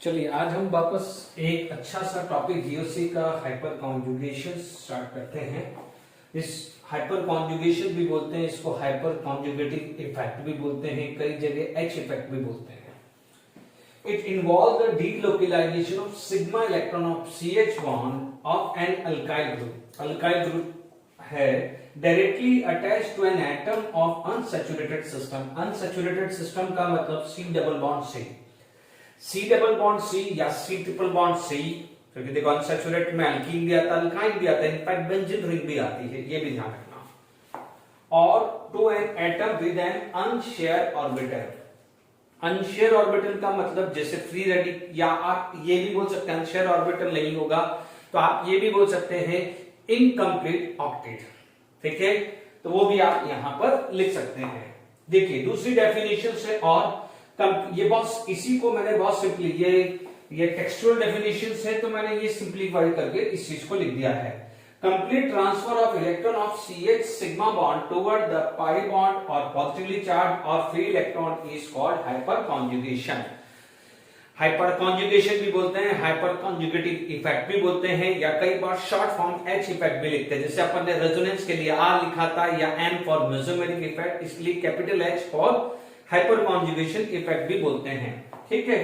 चलिए आज हम वापस एक अच्छा सा टॉपिक जीओसी का हाइपर कॉन्जुगेशन स्टार्ट करते हैं। इस हाइपर कॉन्जुगेशन भी बोलते हैं, इसको हाइपर कॉन्जुगेटिव इफेक्ट भी बोलते हैं, कई जगह एच इफेक्ट भी बोलते हैं। It involve the delocalisation of sigma electron of CH bond of an alkyl group. Alkyl group है directly attached to an atom of unsaturated system. Unsaturated system का मतलब C double bond C, C double bond C या C triple bond C, क्योंकि देखो unsaturated में alkyne भी आता है, अल्काइन भी आता है, इनफैक्ट बेंजीन रिंग भी आती है, ये भी ध्यान रखना। और to an atom with an unshared orbital. Unshared orbital का मतलब जैसे फ्री रेडिकल, या आप ये भी बोल सकते हैं अनशेयर ऑर्बिटल नहीं होगा तो आप ये भी बोल सकते हैं इनकम्प्लीट ऑक्टेट। ठीक है, तो वो भी आप यहां पर लिख सकते हैं। देखिए दूसरी डेफिनेशन से, और ये बहुत, इसी को मैंने बहुत सिंपली, ये टेक्सचुअल डेफिनेशन है तो मैंने ये सिंप्लीफाई करके इस चीज को लिख दिया है। Complete transfer of electron of CH sigma bond toward the pi bond और पॉजिटिवली चार्ज और free electron is called hyper conjugation. Hyper conjugation भी बोलते हैं, हाइपर कॉन्जुगेटिव इफेक्ट भी बोलते हैं, या कई बार शॉर्ट फॉर्म H इफेक्ट भी लिखते हैं। जैसे अपन ने रेजोनेंस के लिए R लिखा था, या M फॉर मेसोमेरिक इफेक्ट, इसलिए capital H for hyper conjugation effect भी बोलते हैं। ठीक है,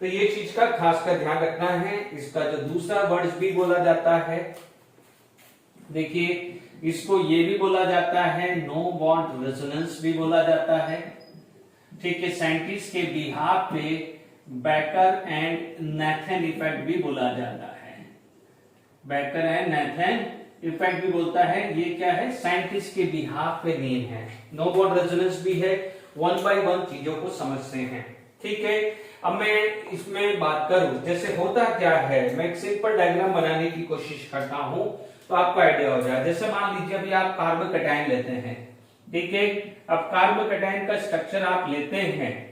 तो ये चीज का खास कर ध्यान रखना है। इसका जो दूसरा वर्ड भी बोला जाता है, देखिए इसको ये भी बोला जाता है नो बॉन्ड रेजोनेंस भी बोला जाता है। ठीक है, साइंटिस्ट के बिहाफ पे बेकर एंड नाथन इफेक्ट भी बोला जाता है। बेकर एंड नाथन इफेक्ट भी बोलता है। ये क्या है, साइंटिस्ट के बिहाफ पे नेम है। नो बॉन्ड रेजोनेंस भी है। वन बाय वन चीजों को समझते हैं। ठीक है, अब मैं इसमें बात करूं, जैसे होता क्या है, मैं एक सिंपल डायग्राम बनाने की कोशिश करता हूं तो आपको आइडिया हो जाए। जैसे मान लीजिए अभी आप कार्बोकैटायन लेते हैं। ठीक है, अब कार्बोकैटायन का स्ट्रक्चर आप लेते हैं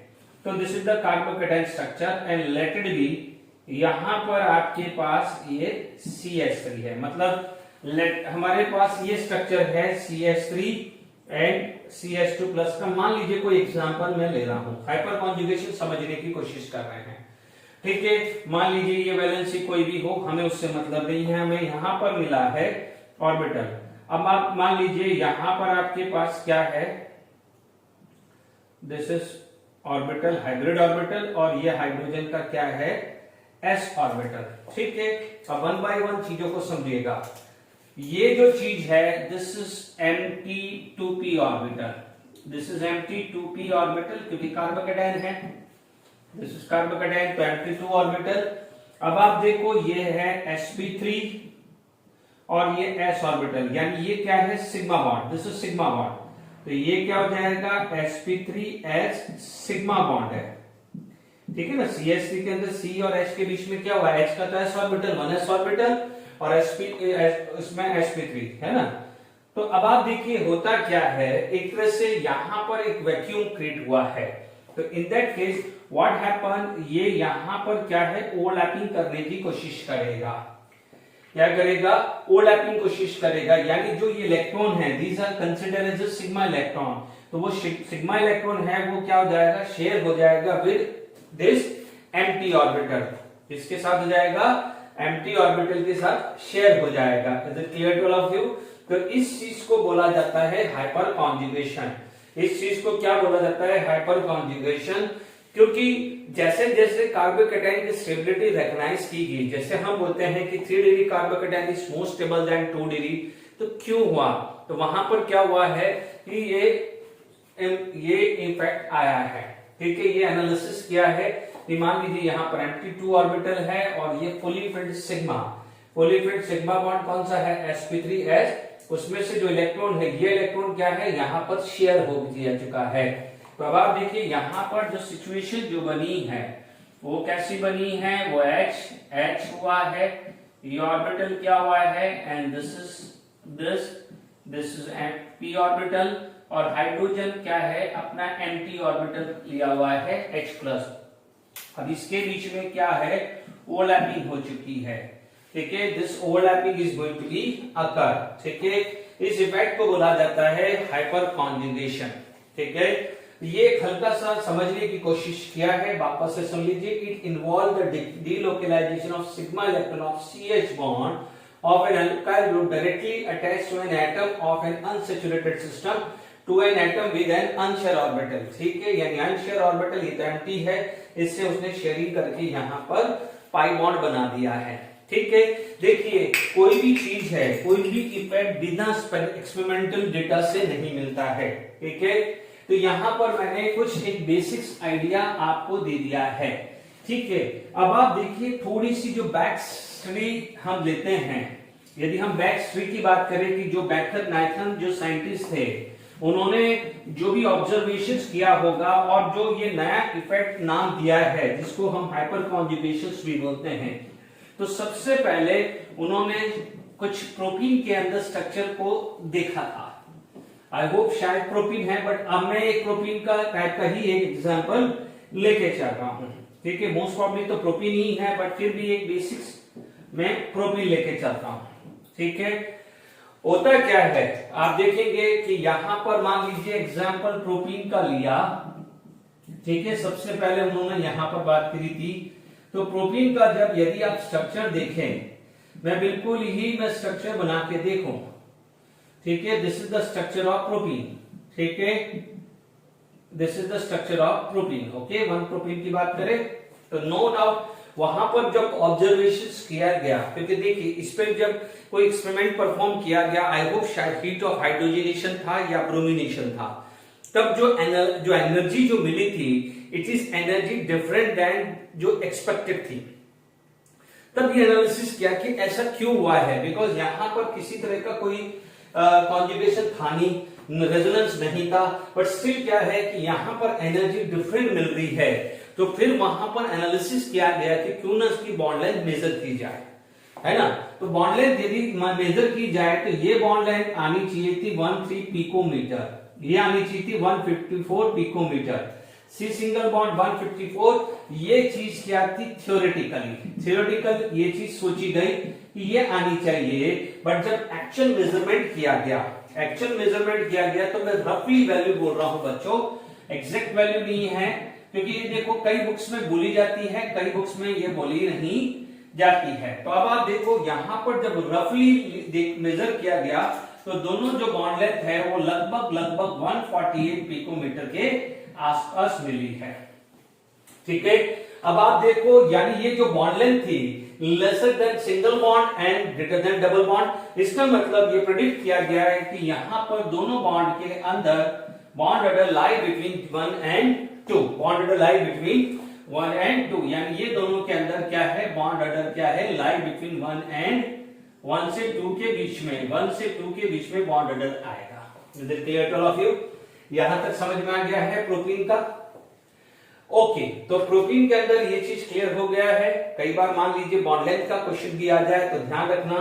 तो this is the carbocation structure and let it be, यहां पर आपके पास ये CH3 है, मतलब हमारे पास ये स्ट्रक्चर है CH3 एंड CH2 प्लस का। मान लीजिए कोई एग्जांपल मैं ले रहा हूं, हाइपर कॉन्जुगेशन समझने की कोशिश कर रहे हैं। ठीक है, मान लीजिए ये वैलेंसी कोई भी हो, हमें उससे मतलब नहीं है, हमें यहां पर मिला है ऑर्बिटल। अब आप मान लीजिए यहां पर आपके पास क्या है, this is orbital, hybrid orbital, और ये हाइड्रोजन का क्या है, s ऑर्बिटल। ठीक है, अब वन बाय वन चीजों को समझिएगा। ये जो चीज है this is Mt2p orbital, this is Mt2p orbital, क्योंकि कार्बोकैटायन है, दिस इज कार्बोकैटायन, तो Mt2 ऑर्बिटल। अब आप देखो ये है sp3 और ये s ऑर्बिटल, यानी ये क्या है, sigma bond, this is sigma bond. तो ये क्या हो जाएगा, sp3s सिग्मा बॉन्ड है। ठीक है ना, CH3 के अंदर C और H के बीच में क्या हुआ, H का तो s ऑर्बिटल, 1s ऑर्बिटल, और इसमें sp3 है ना। तो अब आप देखिए होता क्या है, एक तरह से यहां पर एक वैक्यूम क्रिएट हुआ है। तो in that case what happen, ये यहां पर क्या है, ओवरलैपिंग करने की कोशिश करेगा। क्या करेगा, ओवरलैपिंग कोशिश करेगा, यानी जो ये इलेक्ट्रॉन है these are considered as sigma electron, तो वो सिग्मा इलेक्ट्रॉन है वो क्या हो जाएगा, शेयर हो जाएगा विद दिस एम्प्टी ऑर्बिटल। इसके साथ हो जाएगा, एम्प्टी ऑर्बिटल के साथ शेयर हो जाएगा। Is it clear to all of you? तो इस चीज को बोला जाता है हाइपर कॉन्जुगेशन। इस चीज को क्या बोला जाता है, हाइपर कॉन्जुगेशन, क्योंकि जैसे जैसे कार्बोकैटायन की स्टेबिलिटी रिकॉग्नाइज की गई, जैसे हम बोलते हैं कि 3 degree carbocation is more stable then 2 degree, तो क्यों हुआ, तो वहां पर क्या हुआ है कि ये इफेक्ट आया है। ठीक है, ये एनालिसिस किया है कि मान लीजिए यहाँ पर Mt2 ऑर्बिटल है और ये fully filled sigma, fully filled sigma bond कौन सा है, sp3s, उसमें से जो इलेक्ट्रॉन है, ये इलेक्ट्रॉन क्या है, यहाँ पर शेयर हो चुका है। तो अब आप देखिए यहाँ पर जो सिचुएशन जो बनी है वो कैसी बनी है, वो H हुआ है, ये ऑर्बिटल क्या हुआ है, and this is p orbital, और हाइड्रोजन क्या है, अपना Mt ऑर्बिटल लिया हुआ है H+। अब इसके बीच में क्या है, ओवरलैपिंग हो चुकी है। ठीक है, this overlapping is going to be occur. ठीक है, इस इफेक्ट को बोला जाता है हाइपर कॉन्जुगेशन। ठीक है, ये एक हल्का सा समझने की कोशिश किया है, वापस से सुन लीजिए। It involve the delocalisation of sigma electron of CH bond of an alkyl group directly attached to an atom of an unsaturated system to an atom with an unshared orbital। ठीक है, यानी unshared orbital ये तो empty है, इससे उसने sharing करके यहाँ पर पाई बॉन्ड बना दिया है। ठीक है, देखिए कोई भी चीज है, कोई भी इफेक्ट बिना एक्सपेरिमेंटल डेटा से नहीं मिलता है। ठीक है, तो यहाँ पर मैंने कुछ एक बेसिक्स आइडिया आपको दे दिया है। ठीक है, अब आप देखिए थोड़ी सी जो बैक स्टडी हम लेते हैं, यदि हम बैक स्टडी की बात करें कि जो बैकर नाइथन जो साइंटिस्ट थे, उन्होंने जो भी ऑब्जर्वेशंस किया होगा और जो ये नया इफेक्ट नाम दिया है जिसको हम हाइपर कॉन्जुगेशंस भी बोलते हैं, तो सबसे पहले उन्होंने कुछ प्रोटीन के अंदर स्ट्रक्चर को देखा था। आई होप शायद प्रोटीन है, बट अब मैं एक प्रोटीन का टाइप का ही एक एग्जांपल लेके चल रहा हूं। ठीक है, मोस्ट प्रॉब्ली तो प्रोटीन ही है, बट फिर भी एक बेसिक्स में प्रोटीन लेके चलता हूं। ठीक है, होता क्या है आप देखेंगे कि यहां पर मान लीजिए एग्जांपल प्रोटीन का लिया। ठीक है, सबसे पहले उन्होंने यहां पर बात करी थी, तो प्रोटीन का जब यदि आप स्ट्रक्चर देखें, मैं बिल्कुल ही मैं स्ट्रक्चर बना के देखूं। ठीक है, this is the structure of protein. ठीक है, this is the structure of protein. Okay, one protein की बात करें तो नो डाउट वहां पर जब ऑब्जर्वेशंस किया गया, क्योंकि देखिए इस पर जब कोई एक्सपेरिमेंट परफॉर्म किया गया, आई होप शायद हीट ऑफ हाइड्रोजनेशन था या ब्रोमिनेशन था, तब जो एनर्जी जो मिली थी, it is energy different than जो एक्सपेक्टेड थी। तब ये एनालिसिस किया कि ऐसा क्यों हुआ है, बिकॉज यहां पर किसी तरह का कोई कॉन्जुगेशन था नहीं, रेजोनेंस नहीं था, बट स्टिल क्या है कि यहां पर एनर्जी डिफरेंट मिल रही है। तो फिर वहां पर एनालिसिस किया गया कि क्यों ना इसकी बॉन्ड लेंथ मेजर की जाए, है ना। तो बॉन्ड लेंथ यदि मेजर की जाए तो ये बॉन्ड लेंथ आनी चाहिए थी 13 पिकोमीटर, ये आनी चाहिए थी 154 पिकोमीटर। सी सिंगल बॉन्ड 154, ये चीज क्या थी थियोरेटिकल ये चीज सोची गई कि ये आनी चाहिए, बट जब एक्चुअल मेजरमेंट किया गया तो मैं रफली वैल्यू बोल रहा हूं बच्चों, एग्जैक्ट वैल्यू नहीं है, क्योंकि ये देखो कई बुक्स में बोली जाती है, कई बुक्स में ये बोली नहीं जाती है। तो अब आप देखो यहां पर जब रफली मेजर किया गया तो दोनों जो बॉन्ड लेंथ है वो लगभग 148 पिकोमीटर के आसपास मिली है। ठीक है, अब आप देखो यानी ये जो बॉन्ड लेंथ थी lesser than single bond and greater than double bond, इसका मतलब ये प्रेडिक्ट किया गया है कि यहां पर दोनों बॉन्ड के अंदर bond order lie between 1 and 2, bond order lie between 1 and 2, यानी ये दोनों के अंदर क्या है, बॉन्ड ऑर्डर क्या है, लाई बिटवीन 1 से 2 के बीच में, 1 से 2 के बीच में बॉन्ड ऑर्डर आएगा। Is it clear to all of you? यहां तक समझ में आ गया है प्रोटीन का? ओके, तो प्रोटीन के अंदर ये चीज क्लियर हो गया है। कई बार मान लीजिए बॉन्ड लेंथ का क्वेश्चन भी आ जाए तो ध्यान रखना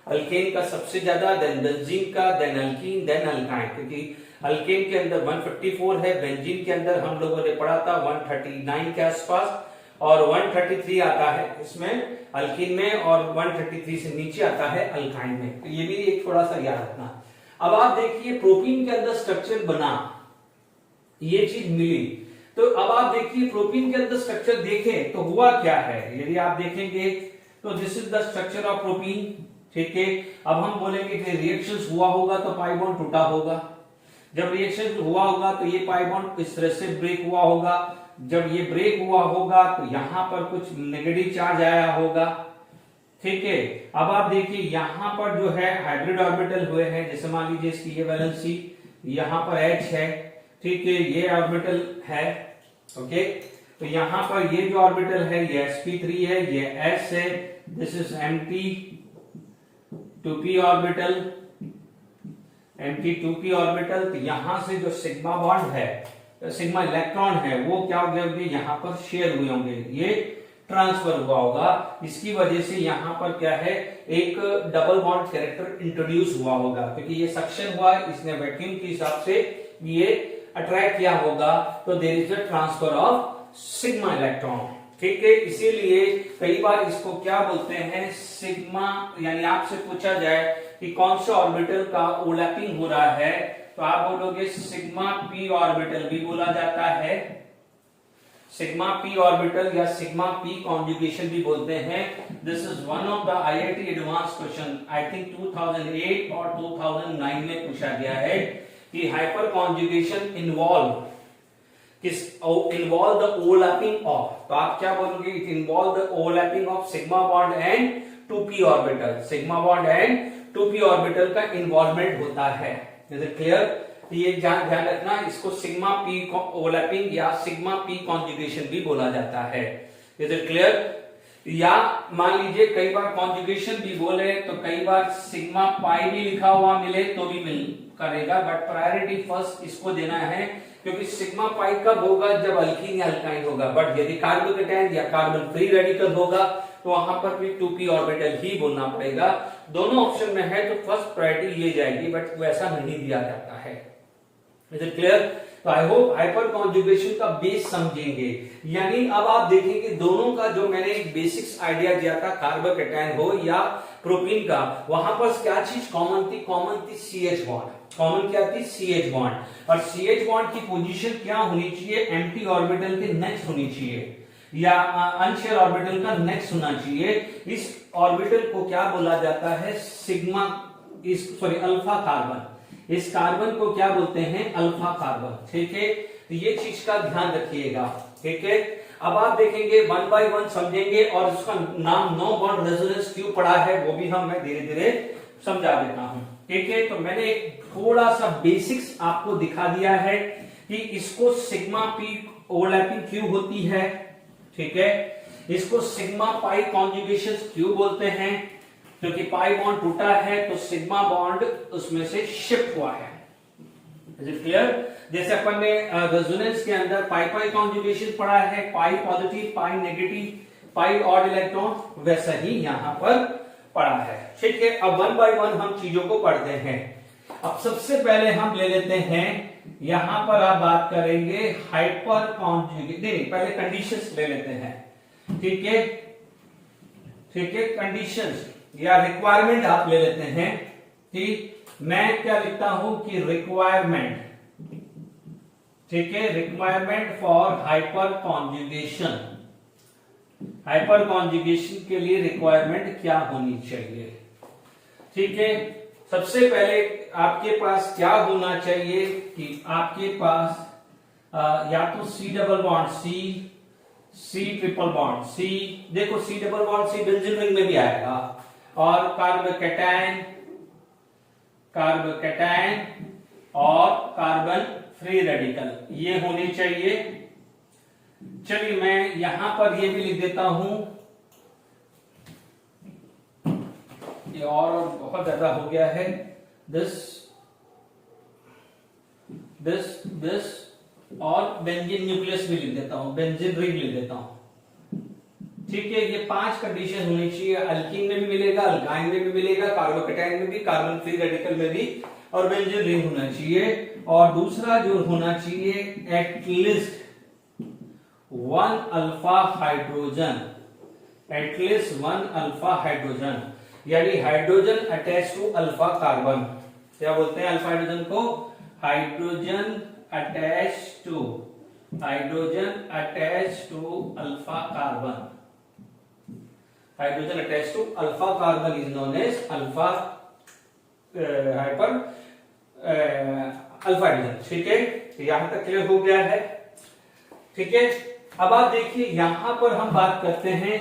अल्केन का सबसे ज्यादा, देन बेंजीन का, देन अल्कीन, देन अल्काइन, क्योंकि अल्केन के अंदर 154 है, बेंजीन के अंदर हम लोगों ने पढ़ा था 139 के आसपास, और 133 आता है इसमें अल्कीन में, और 133 से नीचे आता है अल्काइन में। तो ये भी एक थोड़ा सा याद रखना। अब आप देखिए प्रोटीन के अंदर स्ट्रक्चर बना, ये चीज मिली, तो अब आप देखिए प्रोटीन के अंदर स्ट्रक्चर देखें तो हुआ क्या है, यदि आप देखेंगे तो this is the structure of protein. ठीक है, अब हम बोलेंगे कि रिएक्शंस हुआ होगा तो पाई बॉन्ड टूटा होगा, जब रिएक्शन हुआ होगा तो ये पाई बॉन्ड इस तरह से ब्रेक हुआ होगा, जब ये ब्रेक हुआ होगा तो यहां पर कुछ नेगेटिव चार्ज आया होगा। ठीक है, अब आप देखिए यहां पर जो है हाइब्रिड ऑर्बिटल हुए हैं, जैसे मान लीजिए इसकी ये वैलेंसी यहां पर H है, ठीक है, ये ऑर्बिटल है। ओके, तो यहां पर ये जो ऑर्बिटल है ये sp3 है, ये s है, this is empty 2p orbital, empty 2p orbital. तो यहां से जो सिग्मा बॉन्ड है, सिग्मा इलेक्ट्रॉन है, वो क्या हो गए होंगे, यहां पर शेयर हुए होंगे, ये ट्रांसफर हुआ होगा, इसकी वजह से यहां पर क्या है, एक डबल बॉन्ड कैरेक्टर इंट्रोड्यूस हुआ होगा, क्योंकि ये सक्शन हुआ है, इसने वैक्यूम के हिसाब से ये अट्रैक्ट किया होगा, तो there is a transfer of sigma electron. ठीक है, इसीलिए कई बार इसको क्या बोलते हैं, सिग्मा, यानी आपसे पूछा जाए कि कौन सा ऑर्बिटल का ओवरलैपिंग हो रहा है, तो आप बोलोगे सिग्मा पी ऑर्बिटल भी बोला जाता है, सिग्मा पी ऑर्बिटल या सिग्मा पी कॉन्जुगेशन भी बोलते हैं। This is one of the IIT advance question, I think 2008 और 2009 में पूछा गया है कि hyper conjugation involve the overlapping of, तो आप क्या बोलोगे, it involve the overlapping of sigma bond and 2p orbital, sigma bond and 2p orbital का इन्वॉल्वमेंट होता है। Is it clear? तो ये ध्यान रखना, इसको सिग्मा पी ओवरलैपिंग या सिग्मा पी कॉन्जुगेशन भी बोला जाता है। Is it clear? या मान लीजिए कई बार कॉन्जुगेशन भी बोले तो कई बार सिग्मा पाई भी लिखा हुआ मिले तो भी मिल करेगा, बट प्रायोरिटी फर्स्ट इसको देना है, क्योंकि सिग्मा पाई कब होगा, जब अल्कीन या अल्काइन होगा, बट यदि कार्बोकेटाइन या कार्बन फ्री रेडिकल होगा तो वहां पर भी 2p ऑर्बिटल ही बोलना पड़ेगा। दोनों ऑप्शन में है तो फर्स्ट प्रायोरिटी ये जाएगी, बट वैसा नहीं दिया जाता है। Is it clear? तो आई होप हाइपर कॉन्जुगेशन का बेस समझेंगे, यानी अब आप देखेंगे दोनों का जो मैंने एक बेसिक्स आइडिया दिया था, कार्बोकेटाइन हो या प्रोपीन का, वहां पर क्या चीज कॉमन थी? कॉमन थी CH बॉन्ड। कॉमन क्या थी? CH bond. और CH बॉन्ड की पोजीशन क्या होनी चाहिए? एम्प्टी ऑर्बिटल के नेक्स्ट होनी चाहिए या अनशेयर ऑर्बिटल का नेक्स्ट होना चाहिए। इस ऑर्बिटल को क्या बोला जाता है? Sigma, alpha carbon. इस कार्बन को क्या बोलते हैं? Alpha carbon. ठीक है, तो ये चीज का ध्यान रखिएगा। ठीक है, अब आप देखेंगे वन बाय वन समझेंगे, और उसका नाम नो बॉन्ड रेजोनेंस क्यों पड़ा है वो भी मैं धीरे धीरे समझा देता हूं। ठीक है, तो मैंने एक थोड़ा सा बेसिक्स आपको दिखा दिया है कि इसको सिग्मा पी ओवरलैपिंग क्यों होती है। ठीक है, इसको सिग्मा पाई कॉन्जुगेशन क्यों बोलते हैं? क्योंकि पाई बॉन्ड टूटा है तो सिग्मा बॉन्ड उसमें से शिफ्ट हुआ है। Is it clear? जैसे अपन ने रेजोनेंस के अंदर पाई पाई कॉन्जुगेशन पढ़ा है, पाई पॉजिटिव, पाई नेगेटिव, पाई ऑड इलेक्ट्रॉन, वैसा ही यहां पर पढ़ा है। ठीक है, अब वन बाय वन हम चीजों को पढ़ते हैं। अब सबसे पहले हम ले लेते हैं, यहां पर आप बात करेंगे हाइपर कॉन्जुगेशन, नहीं पहले कंडीशंस ले लेते हैं। ठीक है, ठीक है, कंडीशंस या रिक्वायरमेंट आप ले लेते हैं। ठीक, मैं क्या लिखता हूं कि रिक्वायरमेंट। ठीक है, requirement for hyper conjugation. Hyper conjugation के लिए रिक्वायरमेंट क्या होनी चाहिए? ठीक है, सबसे पहले आपके पास क्या होना चाहिए कि आपके पास या तो C double bond C triple bond C, देखो C double bond C benzene ring में भी आएगा, और कार्बोकेटाइन और कार्बन फ्री रेडिकल ये होने चाहिए। चलिए मैं यहां पर ये भी लिख देता हूं, ये और बहुत ज्यादा हो गया है। दिस और बेंजीन न्यूक्लियस भी लिख देता हूं, बेंजीन रिंग लिख देता हूं। ठीक है, ये 5 कंडीशन होनी चाहिए। अल्कीन में भी मिलेगा, अल्काइन में भी मिलेगा, कार्बोकेटाइन में भी, कार्बन फ्री रेडिकल में भी, और बेंजीन रिंग होना चाहिए। और दूसरा जो होना चाहिए, at least 1 alpha hydrogen, at least 1 alpha hydrogen, यानी hydrogen attach to alpha carbon. क्या बोलते हैं अल्फा हाइड्रोजन को? Hydrogen attach to alpha carbon. Hydrogen attach to alpha carbon is known as alpha alpha hydrogen. ठीक है, यहां तक क्लियर हो गया है। ठीक है, अब आप देखिए यहां पर हम बात करते हैं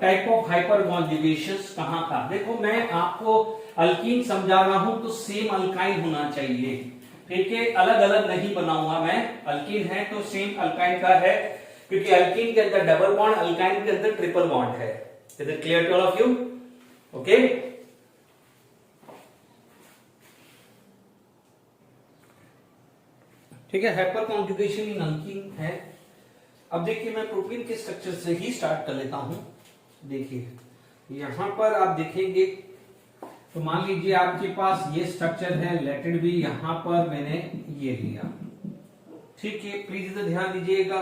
टाइप ऑफ हाइपर कॉन्जुगेशंस कहां का। देखो मैं आपको अल्कीन समझा रहा हूं तो सेम अल्काइन होना चाहिए। ठीक है, अलग अलग नहीं बनाऊंगा मैं, अल्कीन है तो सेम अल्काइन का है, क्योंकि अल्कीन के अंदर डबल बॉन्ड, अल्काइन के अंदर ट्रिपल बॉन्ड है। Is it clear to all of you? Okay, ठीक है, हाइपर कॉन्जुगेशन इन अल्कीन है। अब देखिए मैं प्रोपीन के स्ट्रक्चर से ही स्टार्ट कर लेता हूं। देखिए यहां पर आप देखेंगे तो मान लीजिए आपके पास ये स्ट्रक्चर है, लेटेड भी यहां पर मैंने ये लिया। ठीक है, प्लीज इधर ध्यान दीजिएगा,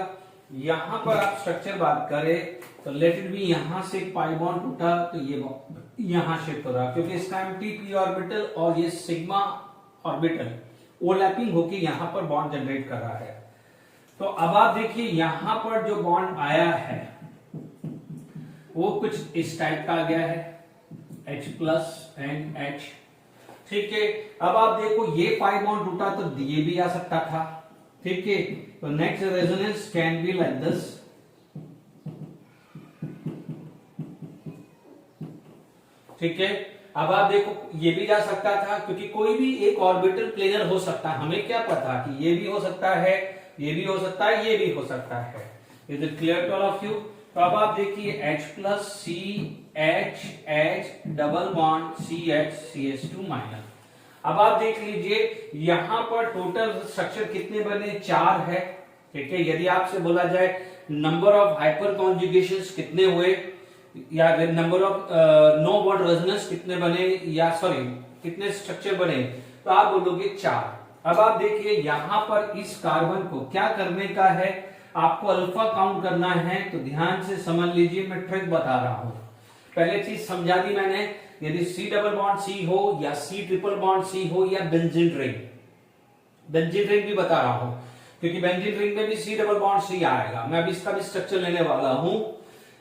यहां पर आप स्ट्रक्चर बात करें तो लेटेड भी यहां से पाई बॉन्ड टूटा तो ये यहां शिफ्ट हो रहा, क्योंकि इसका एम्प्टी p ऑर्बिटल और ये सिग्मा ऑर्बिटल ओवरलैपिंग होके यहाँ पर बॉन्ड जनरेट कर रहा है। तो अब आप देखिए यहाँ पर जो बॉन्ड आया है वो कुछ इस टाइप का आ गया है, H प्लस एंड H। ठीक है, अब आप देखो ये पाई बॉन्ड टूटा तो ये भी आ सकता था। ठीक है, तो next resonance can be like this. ठीक है, अब आप देखो ये भी जा सकता था, क्योंकि कोई भी एक ऑर्बिटल प्लेनर हो सकता है। हमें क्या पता कि ये भी हो सकता है, ये भी हो सकता है, ये भी हो सकता है। Is it clear to all of you? तो अब आप देखिए H plus C H H double bond CH minus. अब आप देख लीजिए यहाँ पर टोटल स्ट्रक्चर कितने बने, 4 है। ठीक है, यदि आपसे बोला जाए नंबर ऑफ हाइपर कॉन्जुगेशंस कितने हुए या number of no bond resonance कितने बने, या सॉरी कितने स्ट्रक्चर बने, तो आप बोलोगे 4। अब आप देखिए यहाँ पर इस कार्बन को क्या करने का है, आपको अल्फा काउंट करना है। तो ध्यान से समझ लीजिए, मैं ट्रिक बता रहा हूं। पहले चीज समझा दी मैंने, यदि C डबल बॉन्ड C हो या C ट्रिपल बॉन्ड C हो या बेंजीन रिंग, बेंजीन रिंग भी बता रहा हूं क्योंकि बेंजीन रिंग में भी C डबल बॉन्ड C आएगा। मैं अभी इसका भी स्ट्रक्चर लेने वाला हूं।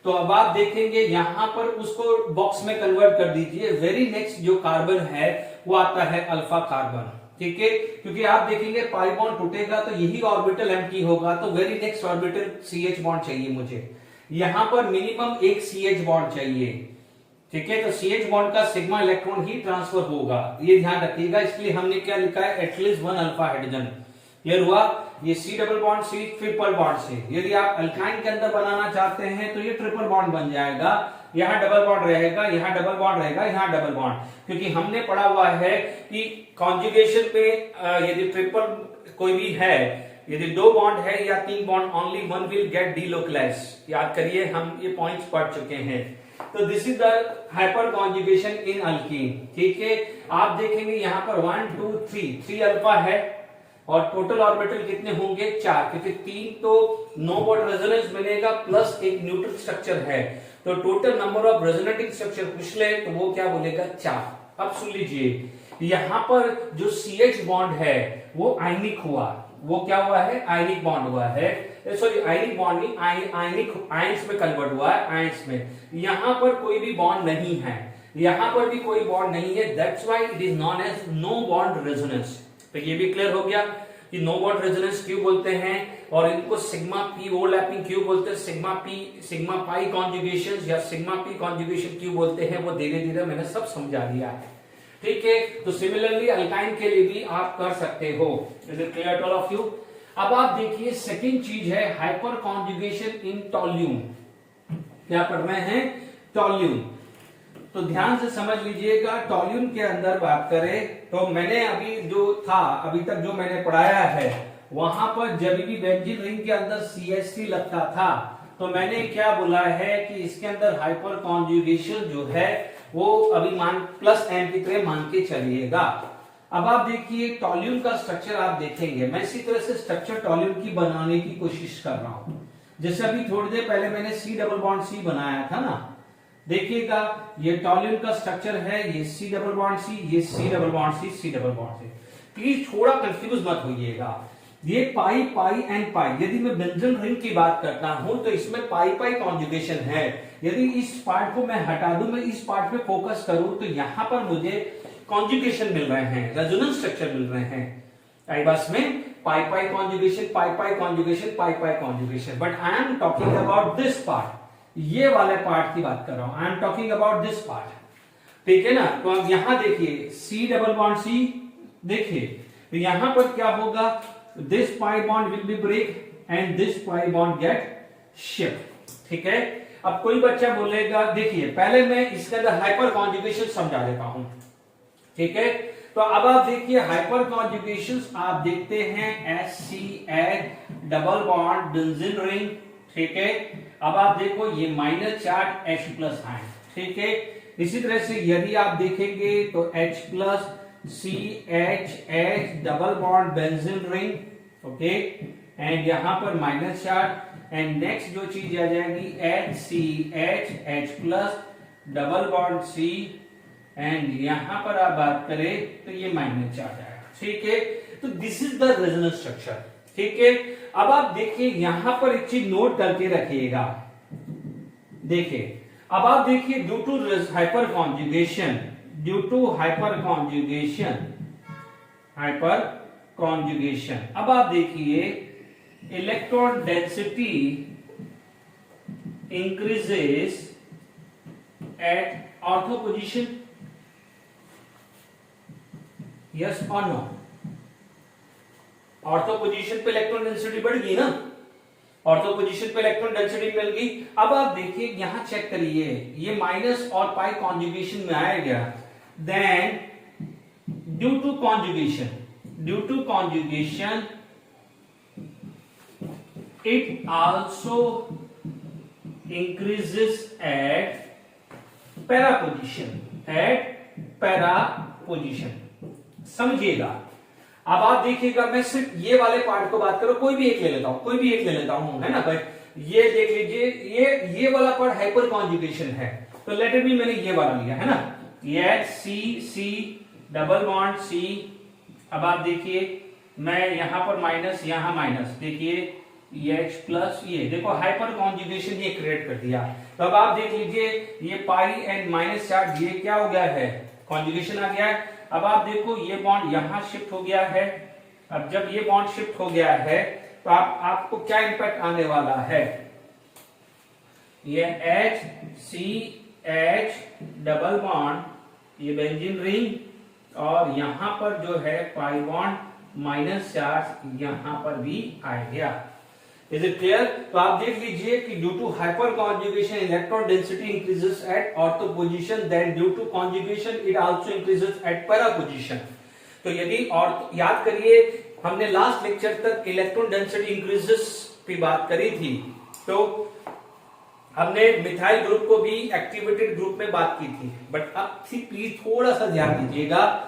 तो अब आप देखेंगे यहां पर उसको बॉक्स में कन्वर्ट कर दीजिए। वेरी नेक्स्ट जो कार्बन है वो आता है अल्फा कार्बन। ठीक है, क्योंकि आप देखेंगे पाई बॉन्ड टूटेगा तो यही ऑर्बिटल एम्प्टी होगा, तो very next orbital CH bond चाहिए मुझे। यहां पर मिनिमम एक CH बॉन्ड चाहिए। ठीक है, तो CH बॉन्ड का सिग्मा इलेक्ट्रॉन ही ट्रांसफर होगा, ये ध्यान रखिएगा। इसलिए हमने क्या लिखा है, एटलीस्ट 1 अल्फा हाइड्रोजन। क्लियर हुआ? ये C double bond C triple bond से, यदि आप अल्काइन के अंदर बनाना चाहते हैं तो ये ट्रिपल बॉन्ड बन जाएगा। यहाँ डबल बॉन्ड रहेगा, यहाँ डबल बॉन्ड रहेगा, यहाँ डबल बॉन्ड, क्योंकि हमने पढ़ा हुआ है कि कॉन्जुगेशन पे यदि ट्रिपल कोई भी है, यदि 2 बॉन्ड है या 3 bond, only 1 will get delocalize. याद करिए, हम ये पॉइंट्स पढ़ चुके हैं। तो this is the hyper conjugation in alkene. ठीक है, आप देखेंगे यहाँ पर 1 2 3 अल्फा है और टोटल ऑर्बिटल कितने होंगे, 4, क्योंकि 3 तो नो बॉन्ड रेजोनेंस मिलेगा प्लस एक न्यूट्रल स्ट्रक्चर है, तो total number of resonating structure पूछ ले तो वो क्या बोलेगा, 4। अब सुन लीजिए, यहां पर जो CH बॉन्ड है वो आयनिक हुआ। वो क्या हुआ है, आयनिक बॉन्ड हुआ है। सॉरी, आयनिक बॉन्ड नहीं, आयनिक आयंस में कन्वर्ट हुआ है, आयंस में। यहां पर कोई भी बॉन्ड नहीं है, यहां पर भी कोई बॉन्ड नहीं है, that's why it is known as no bond resonance. तो ये भी क्लियर हो गया कि नो बॉन्ड रेजोनेंस क्यों बोलते हैं, और इनको सिग्मा पी ओवरलैपिंग क्यों बोलते हैं, सिग्मा पाई कॉन्जुगेशन या सिग्मा पी कॉन्जुगेशन क्यों बोलते हैं, वो धीरे धीरे मैंने सब समझा दिया है। ठीक है, तो सिमिलरली अल्काइन के लिए भी आप कर सकते हो। Is it clear to all of you? अब आप देखिए सेकंड चीज है हाइपर कॉन्जुगेशन इन टॉल्यूम। क्या पढ़ रहे हैं, टॉल्यूम। तो ध्यान से समझ लीजिएगा, टॉल्यूम के अंदर बात करें तो मैंने अभी जो था, अभी तक जो मैंने पढ़ाया है, वहां पर जब भी बेंजीन रिंग के अंदर CH3 लगता था तो मैंने क्या बोला है कि इसके अंदर हाइपर कॉन्जुगेशन जो है वो अभी मान प्लस m की तरह मान के चलिएगा। अब आप देखिए टॉल्यूम का स्ट्रक्चर आप देखेंगे, मैं इसी तरह से स्ट्रक्चर टॉल्यूम की बनाने की कोशिश कर रहा हूं। जैसे अभी थोड़ी देर पहले मैंने C डबल बॉन्ड C बनाया था ना, देखिएगा ये टॉल्यूम का स्ट्रक्चर है, ये C डबल बॉन्ड C, ये C double bond C, C double bond C। Please थोड़ा कंफ्यूज मत होइएगा, ये पाई पाई एंड पाई। यदि मैं बेंजीन रिंग की बात करता हूं तो इसमें पाई पाई कॉन्जुगेशन है। यदि इस पार्ट को मैं हटा दूं, मैं इस पार्ट पे फोकस करूं, तो यहां पर मुझे कॉन्जुगेशन मिल रहे हैं, रेजोनेंस स्ट्रक्चर मिल रहे हैं। आई बस में pi pi conjugation, pi pi conjugation, pi pi conjugation. But I am talking about this part, ये वाले पार्ट की बात कर रहा हूं। I am talking about this part. ठीक है ना? तो अब यहां देखिए C डबल बॉन्ड C, देखिए तो यहां पर क्या होगा, this pi bond will be break and this pi bond get shift। ठीक है, अब कोई बच्चा बोलेगा, देखिए पहले मैं इसके अंदर हाइपर कॉन्जुगेशन समझा देता हूं। ठीक है, तो अब आप देखिए हाइपर कॉन्जुगेशन आप देखते हैं SCH double bond benzene ring. ठीक है, अब आप देखो ये माइनस चार्ज H प्लस है। ठीक है, इसी तरह से यदि आप देखेंगे तो H plus CH double bond benzene ring, okay, and यहां पर माइनस चार्ज। एंड नेक्स्ट जो चीज आ जाएगी HCH plus double bond C, and यहां पर आप बात करें तो ये माइनस चार्ज आएगा। ठीक है, तो this is the resonance structure. ठीक है, अब आप देखिए यहां पर एक चीज नोट करके रखिएगा। देखिए अब आप देखिए due to hyper conjugation, hyper conjugation, अब आप देखिए electron density increases at ortho position, yes और नो? ऑर्थो पोजीशन पे इलेक्ट्रॉन डेंसिटी बढ़ गई ना, ऑर्थो पोजीशन पे इलेक्ट्रॉन डेंसिटी मिल गई। अब आप देखिए यहां चेक करिए, ये माइनस और पाई कॉन्जुगेशन में आया गया, then due to conjugation it also increases at para position, समझिएगा। अब आप देखिएगा, मैं सिर्फ ये वाले पार्ट को बात करूं, कोई भी एक ले लेता हूं, है ना भाई? ये देख लीजिए, ये वाला पार्ट हाइपर कॉन्जुगेशन है, तो लेटर भी मैंने ये वाला लिया है ना, ये सी डबल बॉन्ड सी। अब आप देखिए मैं यहां पर माइनस, यहां माइनस, देखिए H प्लस, ये देखो हाइपर कॉन्जुगेशन ये क्रिएट कर दिया। तो अब आप देख लीजिए ये पाई एंड माइनस चार्ज, ये क्या हो गया है? कॉन्जुगेशन आ गया है। अब आप देखो ये बॉन्ड यहां शिफ्ट हो गया है। अब जब ये बॉन्ड शिफ्ट हो गया है तो आपको क्या इंपैक्ट आने वाला है? ये HCH डबल बॉन्ड, ये बेंजीन रिंग, और यहां पर जो है पाई बॉन्ड माइनस चार्ज यहां पर भी आ गया। Is it clear? तो आप देख लीजिए कि due to hyper conjugation electron density increases at ortho position, then due to conjugation it also increases at para position. तो यदि और याद करिए, हमने लास्ट लेक्चर तक इलेक्ट्रॉन डेंसिटी इंक्रीजेस की बात करी थी, तो हमने मिथाइल ग्रुप को भी एक्टिवेटेड ग्रुप में बात की थी। बट अब प्लीज थोड़ा सा ध्यान दीजिएगा,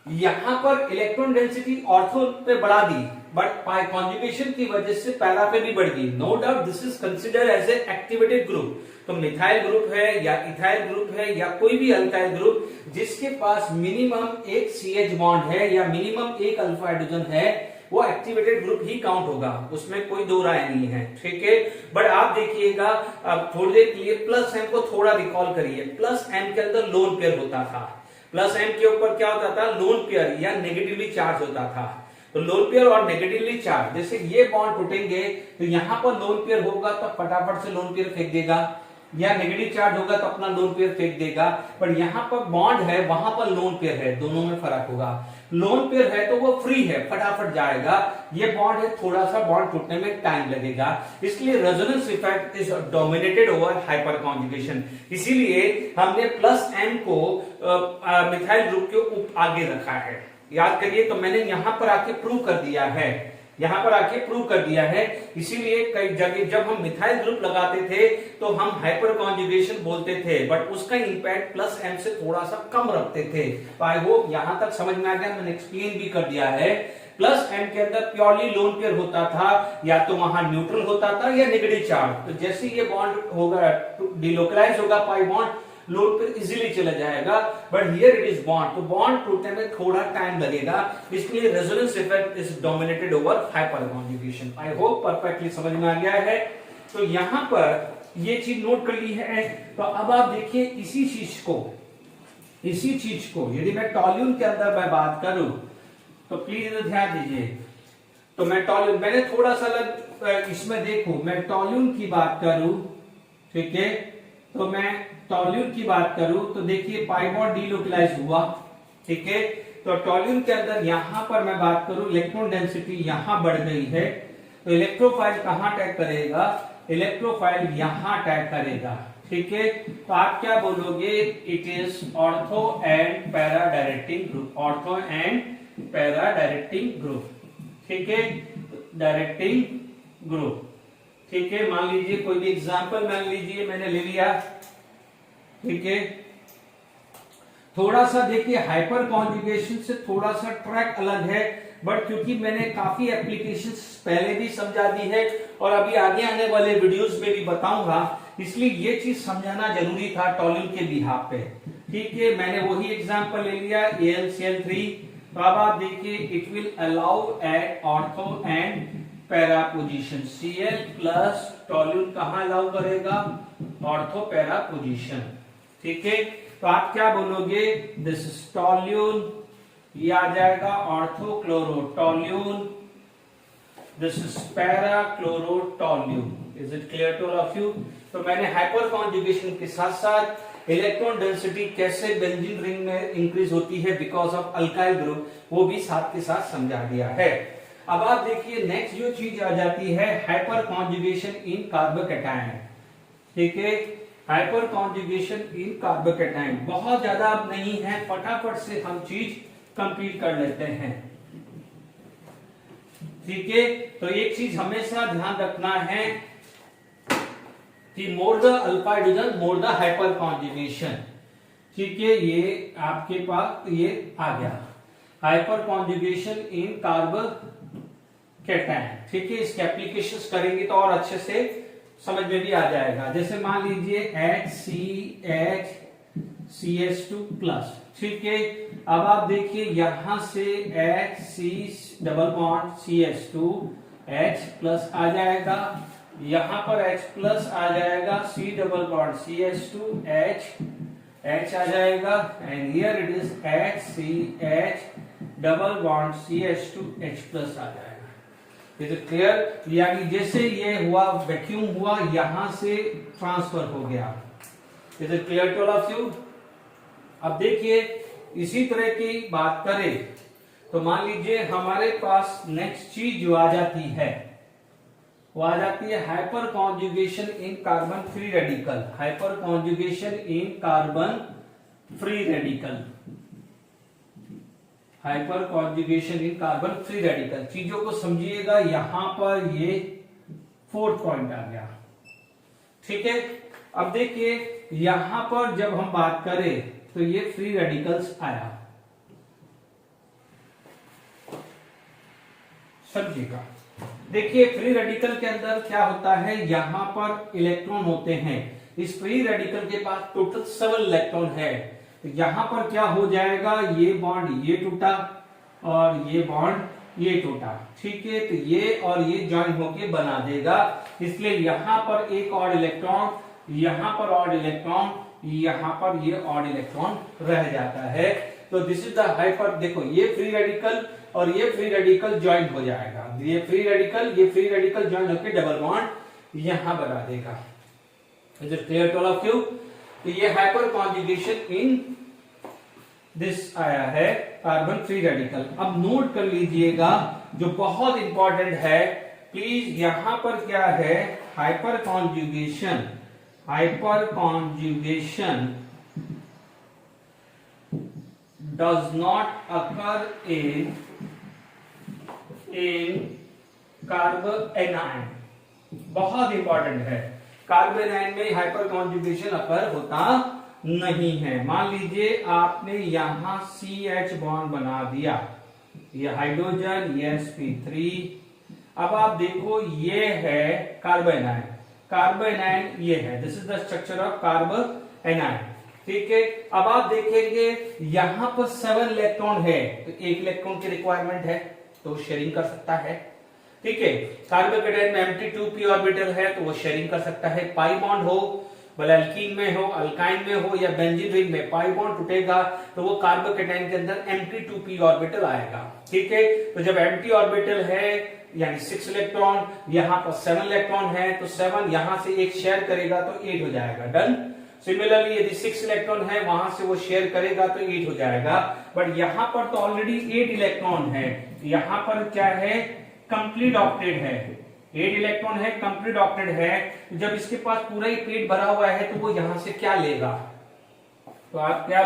यहां पर इलेक्ट्रॉन डेंसिटी ऑर्थो पे बढ़ा दी, बट पाई कॉन्जुगेशन की वजह से पैरा पे भी बढ़ गई। No doubt this is considered as a activated group. तो मिथाइल ग्रुप है या इथाइल ग्रुप है या कोई भी अल्काइल ग्रुप जिसके पास मिनिमम एक CH बॉन्ड है या मिनिमम एक अल्फा हाइड्रोजन है, वो एक्टिवेटेड ग्रुप ही काउंट होगा, उसमें कोई दो राय नहीं है। ठीक है, बट आप देखिएगा, अब थोड़ी देर के लिए प्लस एम को थोड़ा रिकॉल करिए। प्लस एम के अंदर लोन पेयर होता था, प्लस एम के ऊपर क्या होता था? लोन पेयर या नेगेटिवली चार्ज होता था। तो लोन पेयर और नेगेटिवली चार्ज, जैसे ये बॉन्ड टूटेंगे तो यहां पर लोन पेयर होगा तो फटाफट से लोन पेयर फेंक देगा, या नेगेटिव चार्ज होगा तो अपना लोन पेयर फेंक देगा। पर यहां पर बॉन्ड है, वहां पर लोन पेयर है, दोनों में फर्क होगा। लोन पेयर है तो वो फ्री है, फटाफट जाएगा। ये बॉन्ड है, थोड़ा सा बॉन्ड टूटने में टाइम लगेगा। इसलिए resonance effect is dominated over hyper conjugation. इसीलिए हमने प्लस एम को मिथाइल ग्रुप के आगे रखा है। याद करिए, तो मैंने यहां पर आके प्रूव कर दिया है, इसीलिए कई जगह जब हम मिथाइल ग्रुप लगाते थे तो हम हाइपर कॉन्जुगेशन बोलते थे, बट उसका इंपैक्ट प्लस एम से थोड़ा सा कम रखते थे। तो आई होप यहां तक समझ में आ गया, मैंने एक्सप्लेन भी कर दिया है। प्लस एम के अंदर प्योरली लोन पेयर होता था, या तो वहां न्यूट्रल होता था या नेगेटिव चार्ज। तो जैसे ये बॉन्ड होगा, डिलोकलाइज होगा पाई बॉन्ड, लोड पर इजीली चला जाएगा। But here it is bond, तो बॉन्ड टूटने में थोड़ा टाइम लगेगा, इसलिए resonance effect is dominated over hyper conjugation. I hope perfectly समझ में आ गया है। तो यहां पर ये चीज नोट कर ली है। तो अब आप देखिए इसी चीज को यदि मैं टॉल्यून के अंदर मैं बात करूं तो प्लीज ध्यान दीजिए। तो मैं टॉल्यून, मैंने थोड़ा सा अलग इसमें देखो, मैं टॉल्यून की बात करूं, ठीक है, तो मैं टॉल्यून की बात करूं तो देखिए पाई बॉन्ड डीलोकलाइज हुआ, ठीक है। तो टॉल्यून के अंदर यहां पर मैं बात करूं, इलेक्ट्रॉन डेंसिटी यहां बढ़ गई है, तो इलेक्ट्रोफाइल कहां अटैक करेगा? इलेक्ट्रोफाइल यहां अटैक करेगा, ठीक है। तो आप क्या बोलोगे? It is ortho and para directing group, ortho and para directing group, ठीक है, डायरेक्टिंग ग्रुप, ठीक है। मान लीजिए कोई भी एग्जांपल मान लीजिए, मैंने ले लिया, ठीक है। थोड़ा सा देखिए हाइपर कॉन्जुगेशन से थोड़ा सा ट्रैक अलग है, बट क्योंकि मैंने काफी एप्लीकेशंस पहले भी समझा दी है और अभी आगे आने वाले वीडियोस में भी बताऊंगा, इसलिए ये चीज समझाना जरूरी था टॉल्यून के बिहाफ पे, ठीक है। मैंने वही एग्जांपल ले लिया AlCl3, तो अब आप देखिए it will allow at ortho and para position. Cl plus toluene कहां अलाउ करेगा? Ortho para position. ठीक है, तो आप क्या बोलोगे? दिस इज टोल्यून, ये आ जाएगा ortho chloro toluene, this is para chloro toluene. Is it clear to all of you? तो मैंने हाइपर कॉन्जुगेशन के साथ साथ इलेक्ट्रॉन डेंसिटी कैसे बेंजीन रिंग में इंक्रीज होती है बिकॉज ऑफ अल्काइल ग्रुप, वो भी साथ के साथ समझा दिया है। अब आप देखिए नेक्स्ट जो चीज आ जाती है हाइपर कॉन्जुगेशन इन कार्बोकैटायन। ठीक है, हाइपर कॉन्जुगेशन इन कार्बोकैटायन बहुत ज्यादा अब नहीं है, फटाफट से हम चीज कंप्लीट कर लेते हैं। ठीक है, तो एक चीज हमेशा ध्यान रखना है कि मोर the alpha hydrogen more the hyper conjugation. ठीक है, ये आपके पास ये आ गया हाइपर कॉन्जुगेशन इन कार्बोकैटायन। ठीक है, इसके एप्लीकेशंस करेंगे तो और अच्छे से समझ में भी आ जाएगा। जैसे मान लीजिए HCH प्लस। ठीक है, अब आप देखिए यहां से HC double bond CH2H plus आ जाएगा, यहां पर H प्लस आ जाएगा, C double bond CH2H H आ जाएगा, and here it is HCH double bond CH2H plus आ जाएगा। Is it clear? यानी जैसे ये हुआ वैक्यूम हुआ, यहां से ट्रांसफर हो गया। Is it clear to all of you? अब देखिए इसी तरह की बात करें तो मान लीजिए हमारे पास नेक्स्ट चीज जो आ जाती है वो आ जाती है hyper conjugation in carbon free radical. Hyper conjugation in carbon free radical, hyper conjugation in carbon free radical. चीजों को समझिएगा, यहां पर ये 4th पॉइंट आ गया। ठीक है, अब देखिए यहां पर जब हम बात करें तो ये फ्री रेडिकल्स आया, समझिएगा। देखिए फ्री रेडिकल के अंदर क्या होता है, यहां पर इलेक्ट्रॉन होते हैं। इस फ्री रेडिकल के पास टोटल 7 इलेक्ट्रॉन है। तो यहां पर क्या हो जाएगा, ये बॉन्ड ये टूटा और ये बॉन्ड ये टूटा। ठीक है, तो ये और ये ज्वाइन होके बना देगा, इसलिए यहां पर एक और इलेक्ट्रॉन, यहां पर और इलेक्ट्रॉन, यहां पर ये और इलेक्ट्रॉन रह जाता है। तो दिस इज द हाइपर, देखो ये फ्री रेडिकल और ये फ्री रेडिकल ज्वाइन हो जाएगा, ये फ्री रेडिकल ज्वाइन होकर डबल बॉन्ड यहां बना देगा। Is it clear to all of you? तो ये हाइपर कॉन्जुगेशन इन दिस आया है कार्बन फ्री रेडिकल। अब नोट कर लीजिएगा जो बहुत इंपॉर्टेंट है, प्लीज यहां पर क्या है, hyper conjugation does not occur in कार्बोनाइन। बहुत इंपॉर्टेंट है, कार्बोनाइन में हाइपर कॉन्जुगेशन अकर होता नहीं है। मान लीजिए आपने यहां CH बॉन्ड बना दिया, ये हाइड्रोजन, ये sp3। अब आप देखो ये है कार्बोनाइन, कार्बोनाइन ये है, this is the structure of carbanion. ठीक है, अब आप देखेंगे यहां पर 7 इलेक्ट्रॉन है, तो 1 इलेक्ट्रॉन की रिक्वायरमेंट है तो शेयरिंग कर सकता है। ठीक है, कार्बोकैटायन में Mt2p ऑर्बिटल है तो वो शेयरिंग कर सकता है। पाई बॉन्ड हो, भले अल्कीन में हो, अल्काइन में हो या बेंजीन रिंग में, पाई बॉन्ड टूटेगा तो वो कार्बोकैटायन के अंदर Mt2p ऑर्बिटल आएगा। ठीक है, तो जब Mt ऑर्बिटल है यानी 6 इलेक्ट्रॉन, यहां पर 7 इलेक्ट्रॉन है, तो 7 यहां से एक शेयर करेगा तो 8 हो जाएगा। डन। सिमिलरली यदि 6 इलेक्ट्रॉन है, वहां से वो शेयर करेगा तो 8 हो जाएगा। बट यहां पर तो ऑलरेडी 8 इलेक्ट्रॉन है, यहां पर क्या है, कंप्लीट ऑक्टेट है, 8 इलेक्ट्रॉन है, कंप्लीट ऑक्टेट है। जब इसके पास पूरा ही पेट भरा हुआ है तो वो यहां से क्या लेगा, तो आप क्या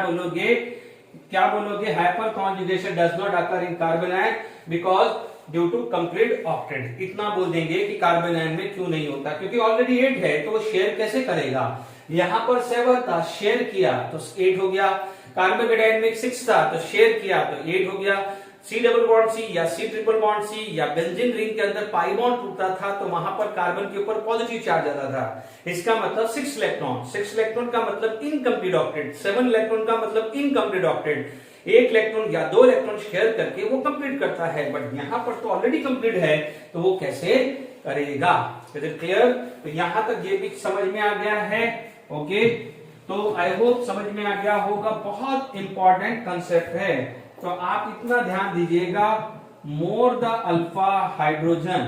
बोलोगे, hyperconjugation does not occur in carbanion because due to complete octet. इतना बोल देंगे कि कार्बोनाइन में क्यों नहीं होता, क्योंकि ऑलरेडी 8 है तो वो शेयर कैसे करेगा। यहां पर 7 था, शेयर किया तो 8 हो गया। कार्बोकैटायन में 6 था तो शेयर किया तो 8 हो गया। C डबल बॉन्ड C या C ट्रिपल बॉन्ड C या बेंजीन रिंग के अंदर पाई बॉन्ड टूटता था तो वहां पर कार्बन के ऊपर पॉजिटिव चार्ज आता था। इसका मतलब 6 इलेक्ट्रॉन, 6 इलेक्ट्रॉन का मतलब इनकम्प्लीट ऑक्टेट, 7 इलेक्ट्रॉन का मतलब इनकम्प्लीट ऑक्टेट। एक इलेक्ट्रॉन या दो इलेक्ट्रॉन शेयर करके वो कंप्लीट करता है, बट यहां पर तो ऑलरेडी कंप्लीट है, तो वो कैसे करेगा? Is it clear? तो यहां तक ये भी समझ में आ गया है। ओके, तो आई होप समझ में आ गया होगा। बहुत इंपॉर्टेंट कंसेप्ट है, तो आप इतना ध्यान दीजिएगा, मोर the alpha hydrogen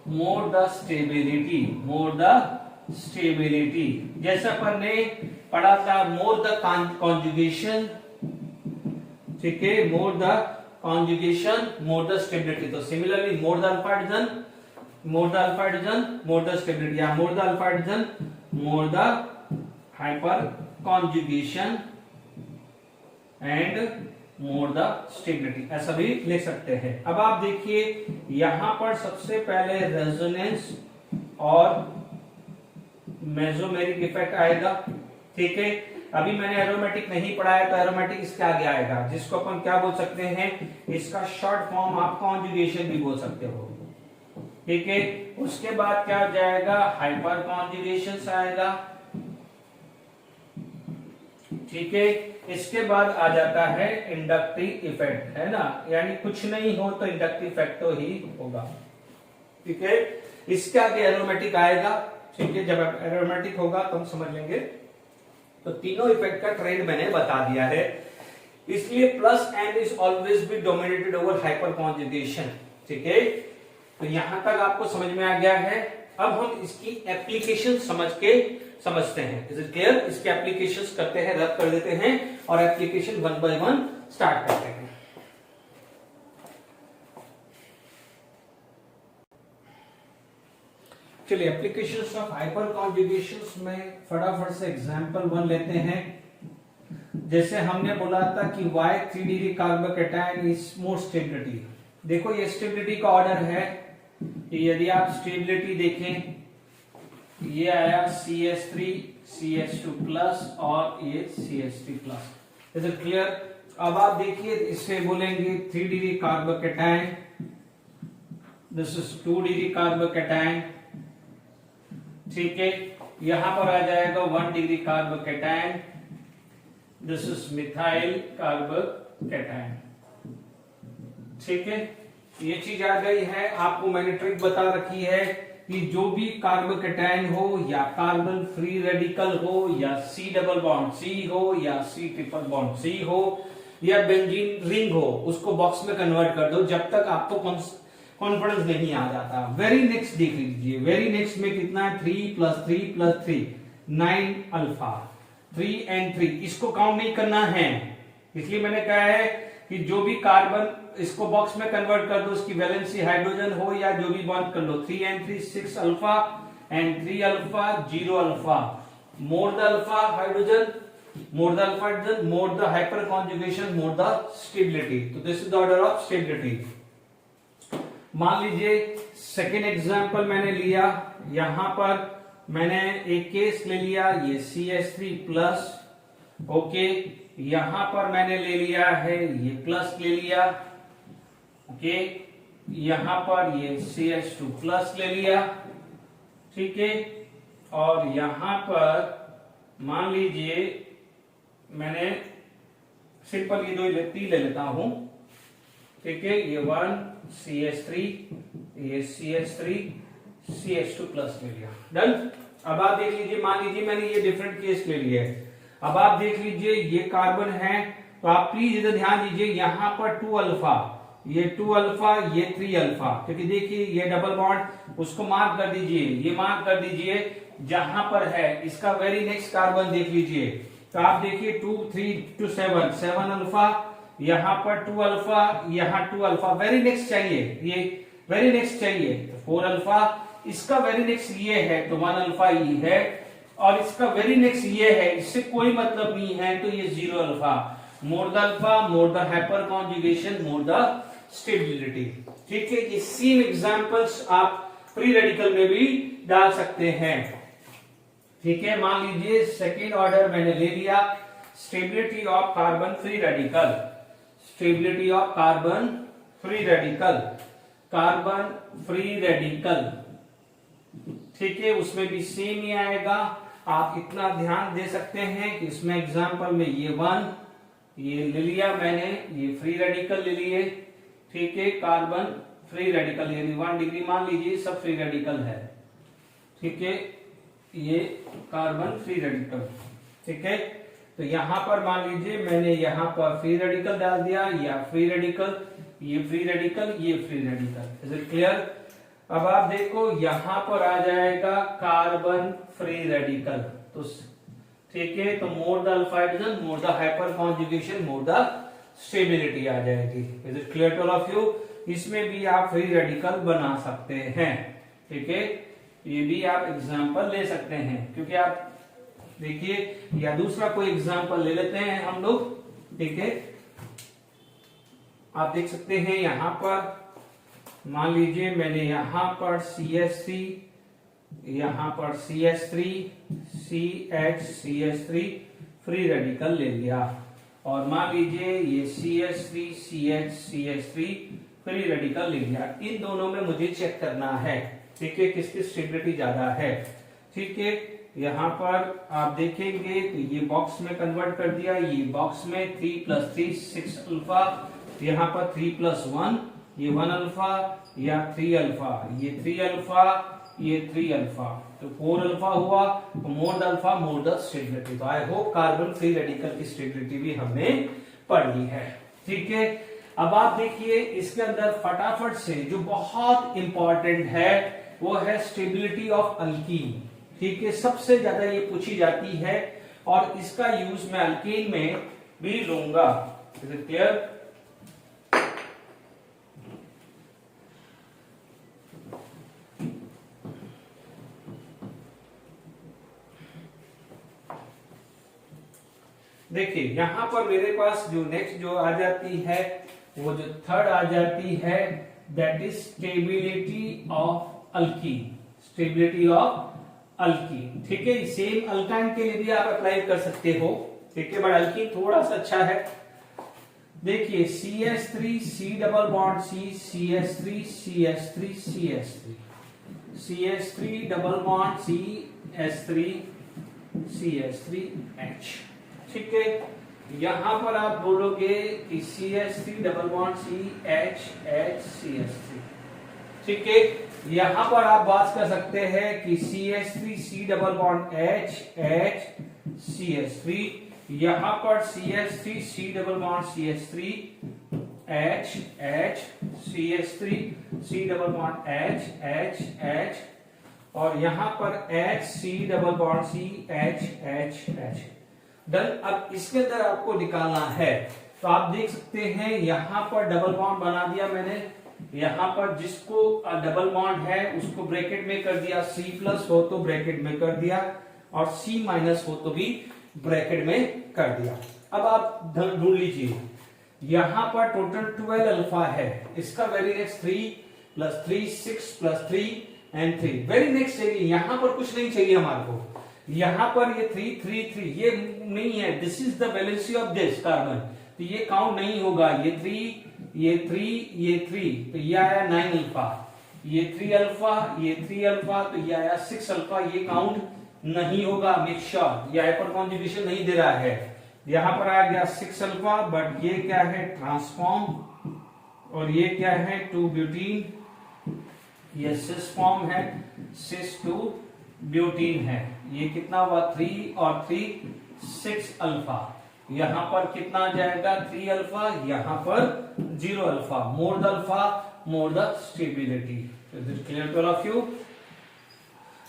more the stability, जैसा अपन ने पढ़ा था मोर द कॉन्जुगेशन, ठीक है, more the conjugation more the stability. तो similarly more the alpha hydrogen more the stability, या more the alpha hydrogen more the hyper conjugation and more the stability, ऐसा भी लिख सकते हैं। अब आप देखिए यहां पर सबसे पहले रेजोनेंस और मेसोमेरिक इफेक्ट आएगा, ठीक है। अभी मैंने एरोमेटिक नहीं पढ़ा है, तो एरोमेटिक इसके आगे आएगा, जिसको अपन क्या बोल सकते हैं, इसका शॉर्ट फॉर्म आप कॉन्जुगेशन भी बोल सकते हो, ठीक है। उसके बाद क्या हो जाएगा, हाइपर कॉन्जुगेशन आएगा, ठीक है। इसके बाद आ जाता है इंडक्टिव इफेक्ट, है ना, यानी कुछ नहीं हो तो इंडक्टिव इफेक्ट तो ही होगा, ठीक है। इसके आगे एरोमेटिक आएगा, ठीक है। जब एरोमेटिक होगा तो हम समझ लेंगे। तो तीनों इफेक्ट का ट्रेंड मैंने बता दिया है, इसलिए plus N is always be dominated over hyper conjugation, ठीक है। तो यहां तक आपको समझ में आ गया है। अब हम इसकी एप्लीकेशन समझते हैं। Is it clear? इसके एप्लीकेशंस करते हैं, रब कर देते हैं और application one by one start करते हैं। चलिए, एप्लीकेशंस ऑफ हाइपर कॉन्जुगेशंस में फटाफट से एग्जांपल 1 लेते हैं। जैसे हमने बोला था कि Y3 degree carbocation is more stability. देखो ये स्टेबिलिटी का ऑर्डर है कि यदि आप स्टेबिलिटी देखें, ये आया CH3 CH2 प्लस और ये CH3 plus. Is it clear? अब आप देखिए, इससे बोलेंगे 3 degree carbocation, this is 2 degree carbocation, ठीक है। यहां पर आ जाएगा 1 degree carbocation, this is methyl carbocation, ठीक है। ये चीज आ गई है। आपको मैंने ट्रिक बता रखी है कि जो भी कार्बोकैटायन हो या कार्बन फ्री रेडिकल हो या C डबल बॉन्ड C हो या C ट्रिपल बॉन्ड C हो या बेंजीन रिंग हो, उसको बॉक्स में कन्वर्ट कर दो जब तक आपको कॉन्फिडेंस नहीं आ जाता। वेरी नेक्स्ट देख लीजिए, वेरी नेक्स्ट में कितना है, 3 + 3 + 3 9 अल्फा, 3 and 3, इसको काउंट नहीं करना है। इसलिए मैंने कहा है कि जो भी कार्बन, इसको बॉक्स में कन्वर्ट कर दो, उसकी वैलेंसी हाइड्रोजन हो या जो भी बॉन्ड कर लो, 3 and 3 6 alpha and 3 alpha 0 alpha, more the alpha hydrogen more the hyper conjugation more the stability. तो this is the order of stability. मान लीजिए सेकेंड एग्जांपल मैंने लिया, यहां पर मैंने एक केस ले लिया, ये CH3 प्लस, ओके। यहां पर मैंने ले लिया है, ये प्लस ले लिया, ओके। यहां पर ये CH2 प्लस ले लिया, ठीक है। और यहां पर मान लीजिए मैंने सिंपल ये 2 ले लेता हूं, ठीक है। ये 1 CH3, ये CH3 CH2 प्लस ले लिया, डन। अब आप देख लीजिए, मान लीजिए मैंने ये डिफरेंट केस ले लिए। अब आप देख लीजिए ये कार्बन है, तो आप प्लीज इधर ध्यान दीजिए, यहां पर 2 अल्फा, ये 2 अल्फा, ये 3 अल्फा, क्योंकि देखिए ये डबल बॉन्ड, उसको मार्क कर दीजिए, ये मार्क कर दीजिए जहां पर है। इसका वेरी नेक्स्ट कार्बन देख लीजिए, तो आप देखिए 2 3 to 7 अल्फा, यहां पर 2 अल्फा, यहां 2 अल्फा, वेरी नेक्स्ट चाहिए, ये वेरी नेक्स्ट चाहिए, तो 4 अल्फा, इसका वेरी नेक्स्ट ये है, तो 1 अल्फा ये है, और इसका वेरी नेक्स्ट ये है, इससे कोई मतलब नहीं है, तो ये 0 alpha, more the alpha, more the hyper conjugation, more the stability, ठीक है। ये सेम एग्जांपल्स आप फ्री रेडिकल में भी डाल सकते हैं, ठीक है। मान लीजिए सेकेंड ऑर्डर मैंने ले लिया, stability of carbon free radical, stability of carbon free radical, ठीक है। उसमें भी सेम ही आएगा, आप इतना ध्यान दे सकते हैं कि इसमें एग्जांपल में ये 1 ये ले लिया मैंने, ये फ्री रेडिकल ले लिए, ठीक है, कार्बन फ्री रेडिकल यानी 1 डिग्री मान लीजिए सब फ्री रेडिकल है, ठीक है, ये कार्बन फ्री रेडिकल, ठीक है। तो यहां पर मान लीजिए मैंने यहां पर फ्री रेडिकल डाल दिया, या फ्री रेडिकल, ये फ्री रेडिकल, ये free radical. Is it clear? अब आप देखो यहां पर आ जाएगा कार्बन फ्री रेडिकल, तो ठीक है, तो more the alpha hydrogen more the hyper conjugation more the stability आ जाएगी। Is it clear to all of you? इसमें भी आप फ्री रेडिकल बना सकते हैं, ठीक है, ये भी आप एग्जांपल ले सकते हैं, क्योंकि आप देखिए, या दूसरा कोई एग्जांपल ले लेते हैं हम लोग, ठीक है। आप देख सकते हैं यहां पर मान लीजिए मैंने यहां पर CH3, यहां पर CH3 CH3 फ्री रेडिकल ले लिया, और मान लीजिए ये CH3 CH3 फ्री रेडिकल ले लिया। इन दोनों में मुझे चेक करना है, ठीक है, किसकी स्टेबिलिटी ज्यादा है, ठीक है। यहां पर आप देखेंगे तो ये बॉक्स में कन्वर्ट कर दिया, ये बॉक्स में 3 + 3 6 अल्फा, यहाँ पर 3 + 1 ये 1 अल्फा, या 3 अल्फा, ये 3 अल्फा, ये 3 अल्फा, तो 4 अल्फा हुआ, तो more the alpha more the stability. तो I hope carbon free radical की स्टेबिलिटी भी हमने पढ़ ली है, ठीक है। अब आप देखिए इसके अंदर फटाफट से जो बहुत इंपॉर्टेंट है वो है स्टेबिलिटी ऑफ अल्कीन, ठीक है, सबसे ज्यादा ये पूछी जाती है, और इसका यूज मैं अल्कीन में भी लूंगा। Is it clear? देखिए यहां पर मेरे पास जो नेक्स्ट जो आ जाती है, वो जो थर्ड आ जाती है, that is stability of alkyne, stability of alkyne, ठीक है। सेम अल्काइन के लिए भी आप अप्लाई कर सकते हो, ठीक है, बट अल्कीन थोड़ा सा अच्छा है। देखिए CH3 C double bond C CH3 CH3 CH3 CH3 double bond CH3 CH3H, ठीक है। यहां पर आप बोलोगे कि CH3 double bond CH CH3, ठीक है। यहां पर आप बात कर सकते हैं कि CH3 C double bond H CH3, यहां पर CH3 C double bond CH3 H CH3 C double bond H और यहां पर H C double bond C H done. अब इसके अंदर आपको निकालना है, तो आप देख सकते हैं यहां पर डबल बॉन्ड बना दिया मैंने, यहां पर जिसको डबल बॉन्ड है उसको ब्रैकेट में कर दिया, C+ हो तो ब्रैकेट में कर दिया, और C- हो तो भी ब्रैकेट में कर दिया। अब आप ढूंढ लीजिए, यहां पर टोटल 12 अल्फा है, इसका very next 3 + 3 6 + 3 and 3 very next चाहिए, यहां पर कुछ नहीं चाहिए हमारे को, यहां पर ये 3 3 3 ये नहीं है, this is the valency of this carbon, तो ये काउंट नहीं होगा, ये 3 ये 3 ये 3, तो ये आया 9 अल्फा, ये 3 अल्फा ये 3 अल्फा, तो ये आया 6 अल्फा, ये काउंट नहीं होगा, मेक श्योर ये हाइपर कॉन्जुगेशन नहीं दे रहा है। यहां पर आ गया 6 अल्फा, बट ये क्या है ट्रांसफॉर्म, और ये क्या है 2 ब्यूटीन, ये सिस फॉर्म है, सिस 2 ब्यूटीन है, ये कितना हुआ 3 और 3 6 अल्फा, यहां पर कितना आ जाएगा 3 अल्फा, यहां पर 0 alpha, more the alpha more the stability. Clear to all of you?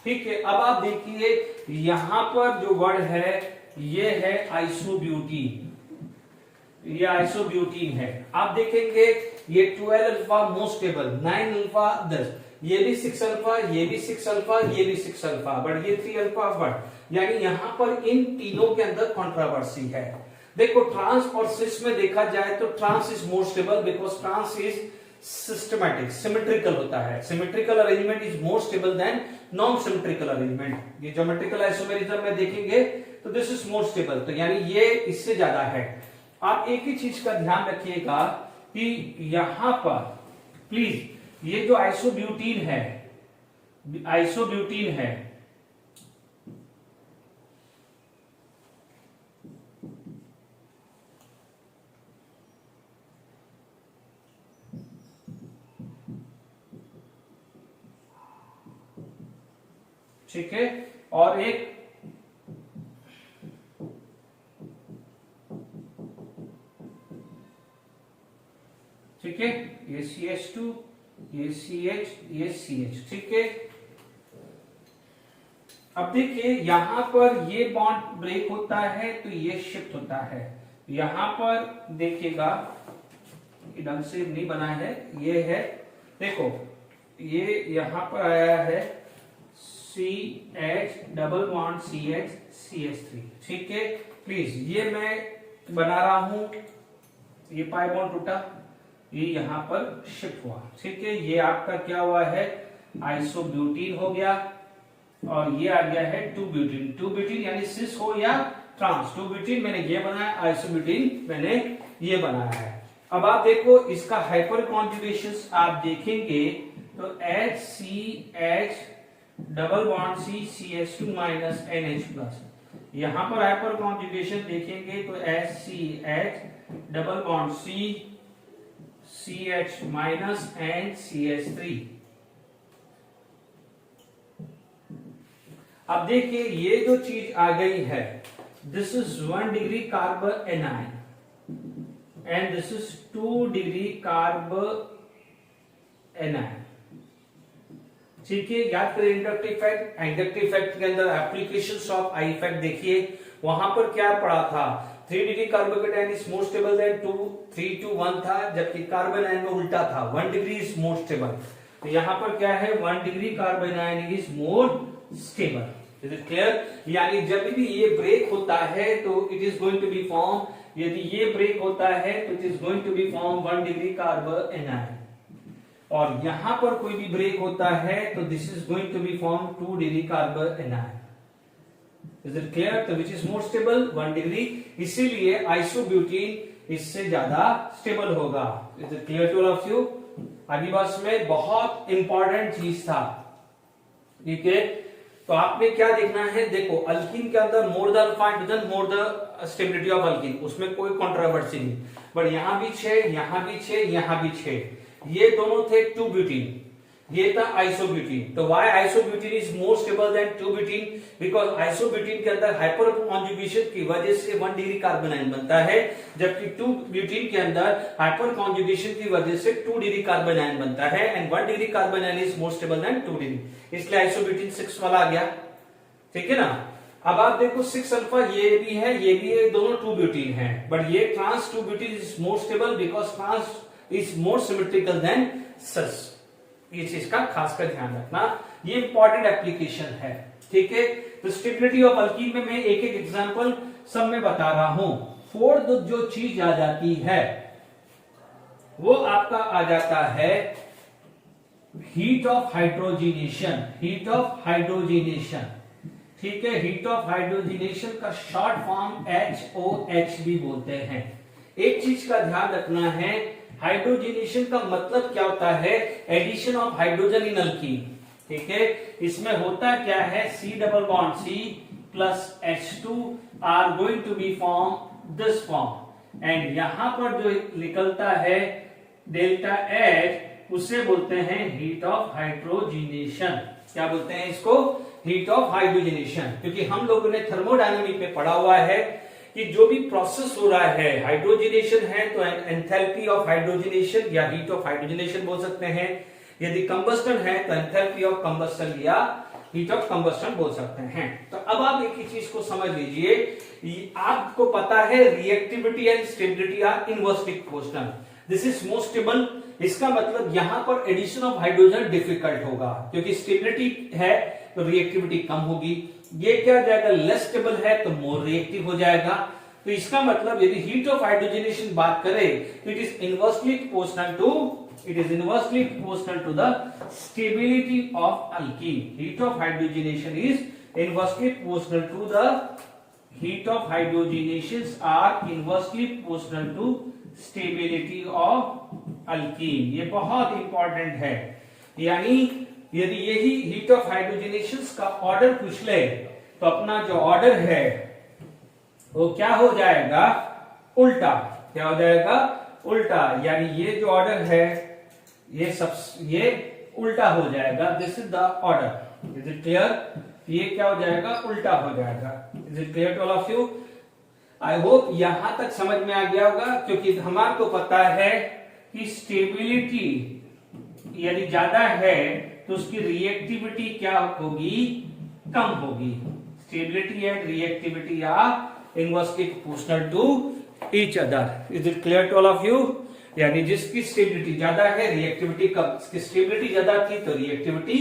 ठीक है। अब आप देखिए यहां पर जो वर्ड है ये है आइसोब्यूटीन, ये आइसोब्यूटीन है। आप देखेंगे ये 12 अल्फा मोस्ट स्टेबल, 9 अल्फा 10, ये भी 6 अल्फा, ये भी 6 अल्फा, ये भी 6 अल्फा, बट ये 3 अल्फा बट, यानी यहां पर इन तीनों के अंदर कंट्रोवर्सी है। देखो ट्रांस और सिस में देखा जाए तो trans is more stable because trans is systematic, symmetrical होता है, symmetrical arrangement is more stable than non symmetrical arrangement. ये ज्योमेट्रिकल आइसोमेरिज्म में देखेंगे तो दिस इज मोर स्टेबल, तो यानी ये इससे ज्यादा है। आप एक ही चीज का ध्यान रखिएगा कि यहां पर प्लीज ये जो आइसोब्यूटीन है, आइसोब्यूटीन है, ठीक है, और एक ठीक है, ये CH2, ये CH, ये CH, ठीक है। अब देखिए यहां पर ये बॉन्ड ब्रेक होता है तो ये शिफ्ट होता है। यहां पर देखिएगा ढंग से नहीं बना है, ये है, देखो ये यहां पर आया है CH double bond CH CH3, ठीक है। प्लीज ये मैं बना रहा हूं, ये पाई बॉन्ड टूटा, ये यहां पर शिफ्ट हुआ, ठीक है। ये आपका क्या हुआ है, आइसोब्यूटीन हो गया, और ये आ गया है 2-ब्यूटीन। 2-ब्यूटीन यानी सिस हो या ट्रांस, 2-ब्यूटीन मैंने ये बनाया, आइसोब्यूटीन मैंने ये बनाया है। अब आप देखो इसका हाइपर कॉन्जुगेशंस आप देखेंगे तो HCH double bond CH2 minus NH plus, यहां पर हाइपर कॉन्जुगेशन देखेंगे तो HCH double bond CH minus and CH3। अब देखिए ये जो चीज आ गई है, this is 1 degree carbon A9 and this is 2 degree carbon A9, ठीक है। याद करें इंडक्टिव इफेक्ट, इंडक्टिव इफेक्ट के अंदर एप्लीकेशंस ऑफ आई इफेक्ट देखिए, वहां पर क्या पढ़ा था, 3 degree carbocation is more stable then 3 to 1 था, जबकि कार्बन आयन में उल्टा था, 1 डिग्री इज मोर स्टेबल। तो यहां पर क्या है, 1 degree carbon ion is more stable. Is it clear? यानी जब भी ये ब्रेक होता है तो it is going to be form, यदि ये ब्रेक होता है तो it is going to be form 1 degree carbon anion, और यहां पर कोई भी ब्रेक होता है तो this is going to be form 2 degree carbon anion. Is it clear? तो which is more stable, 1 degree, इसीलिए आइसोब्यूटीन इससे ज्यादा स्टेबल होगा। Is it clear to all of you? आगे बस में बहुत इंपॉर्टेंट चीज था, ठीक है। तो आपने क्या देखना है, देखो अल्कीन के अंदर more the hydrogen more the stability of alkyne, उसमें कोई कंट्रोवर्सी नहीं, बट यहां भी 6, यहां भी 6, यहां भी 6, ये दोनों थे 2-ब्यूटीन, ये था आइसोब्यूटीन। तो why isobutene is more stable than two butene, because isobutene के अंदर हाइपर कॉन्जुगेशन की वजह से 1 डिग्री कार्बन आयन बनता है, जबकि 2-ब्यूटीन के अंदर हाइपर कॉन्जुगेशन की वजह से 2 डिग्री कार्बन आयन बनता है, and 1 degree carbon ion is more stable then 2 degree, इसलिए आइसोब्यूटीन 6 वाला आ गया, ठीक है ना। अब आप देखो 6 अल्फा ये भी है, ये भी है, दोनों 2-ब्यूटीन है, बट ये trans two butene is more stable because trans is more symmetrical than cis. ये चीज का खासकर ध्यान रखना, ये इंपॉर्टेंट एप्लीकेशन है, ठीक है। तो स्टेबिलिटी ऑफ अल्कीन में मैं एक एक एग्जांपल सब में बता रहा हूं। फोर्थ जो चीज आ जाती है वो आपका आ जाता है heat of hydrogenation, heat of hydrogenation, ठीक है। हीट ऑफ हाइड्रोजिनेशन का शॉर्ट फॉर्म HOH भी बोलते हैं। एक चीज का ध्यान रखना है, हाइड्रोजिनेशन का मतलब क्या होता है, addition of hydrogen in alkene, ठीक है। इसमें होता क्या है, C double bond C plus H2 are going to be form this form, and यहां पर जो निकलता है डेल्टा H उसे बोलते हैं हीट ऑफ हाइड्रोजिनेशन। क्या बोलते हैं इसको, हीट ऑफ हाइड्रोजिनेशन, क्योंकि हम लोगों ने थर्मोडायनामिक में पढ़ा हुआ है कि जो भी प्रोसेस हो रहा है, हाइड्रोजिनेशन है तो एंथैल्पी ऑफ हाइड्रोजिनेशन या हीट ऑफ हाइड्रोजिनेशन बोल सकते हैं, यदि कंबस्टन है तो एंथैल्पी ऑफ कंबस्टन या हीट ऑफ कंबस्टन बोल सकते हैं। तो अब आप एक ही चीज को समझ लीजिए, आपको पता है reactivity and stability are inversely proportional, this is most stable, इसका मतलब यहां पर एडिशन ऑफ हाइड्रोजन डिफिकल्ट होगा, क्योंकि स्टेबिलिटी है तो रिएक्टिविटी कम होगी, ये क्या हो जाएगा, लेस स्टेबल है तो मोर रिएक्टिव हो जाएगा। तो इसका मतलब यदि हीट ऑफ हाइड्रोजनेशन बात करें तो it is inversely proportional to the stability of alkene. Heat of hydrogenation is inversely proportional to the heat of hydrogenations are inversely proportional to stability of alkene. ये बहुत इंपॉर्टेंट है, यानी यदि यही heat of हाइड्रोजनेशंस का ऑर्डर पूछ ले तो अपना जो ऑर्डर है वो क्या हो जाएगा, उल्टा। क्या हो जाएगा, उल्टा, यानी ये जो ऑर्डर है ये उल्टा हो जाएगा, this is the order. Is it clear? ये क्या हो जाएगा, उल्टा हो जाएगा। Is it clear to all of you? I hope यहां तक समझ में आ गया होगा, क्योंकि हमारे को पता है कि स्टेबिलिटी यदि ज्यादा है तो उसकी रिएक्टिविटी क्या होगी, कम होगी। Stability and reactivity are inversely proportional to each other. Is it clear to all of you? यानी जिसकी स्टेबिलिटी ज्यादा है रिएक्टिविटी कम, जिसकी स्टेबिलिटी ज्यादा थी तो रिएक्टिविटी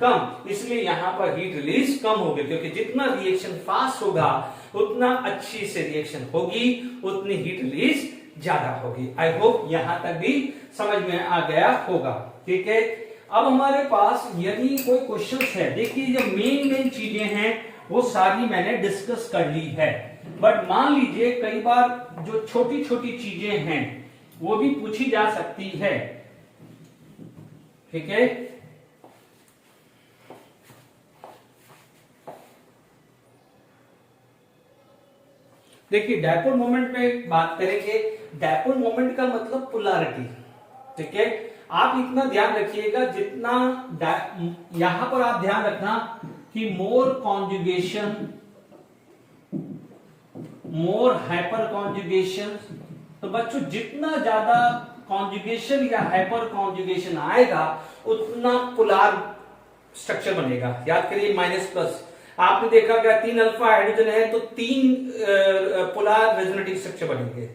कम, इसलिए यहां पर हीट रिलीज कम होगी, क्योंकि जितना रिएक्शन फास्ट होगा उतना अच्छी से रिएक्शन होगी, उतनी हीट रिलीज ज्यादा होगी। आई होप यहां तक भी समझ में आ गया होगा। ठीक है, अब हमारे पास यदि कोई क्वेश्चन है, देखिए जो मेन चीजें हैं वो सारी मैंने डिस्कस कर ली है, बट मान लीजिए कई बार जो छोटी छोटी चीजें हैं वो भी पूछी जा सकती है। ठीक है, देखिए डायपोल मोमेंट पे बात करेंगे। डायपोल मोमेंट का मतलब पोलैरिटी। ठीक है, आप इतना ध्यान रखिएगा, जितना यहां पर आप ध्यान रखना कि मोर कॉन्जुगेशन, मोर हाइपर कॉन्जुगेशन, तो बच्चों जितना ज्यादा कॉन्जुगेशन या हाइपर कॉन्जुगेशन आएगा उतना पोलर स्ट्रक्चर बनेगा। याद करिए माइनस प्लस, आपने देखा क्या 3 अल्फा हाइड्रोजन है तो 3 पोलर रेजोनेटिव स्ट्रक्चर बनेंगे,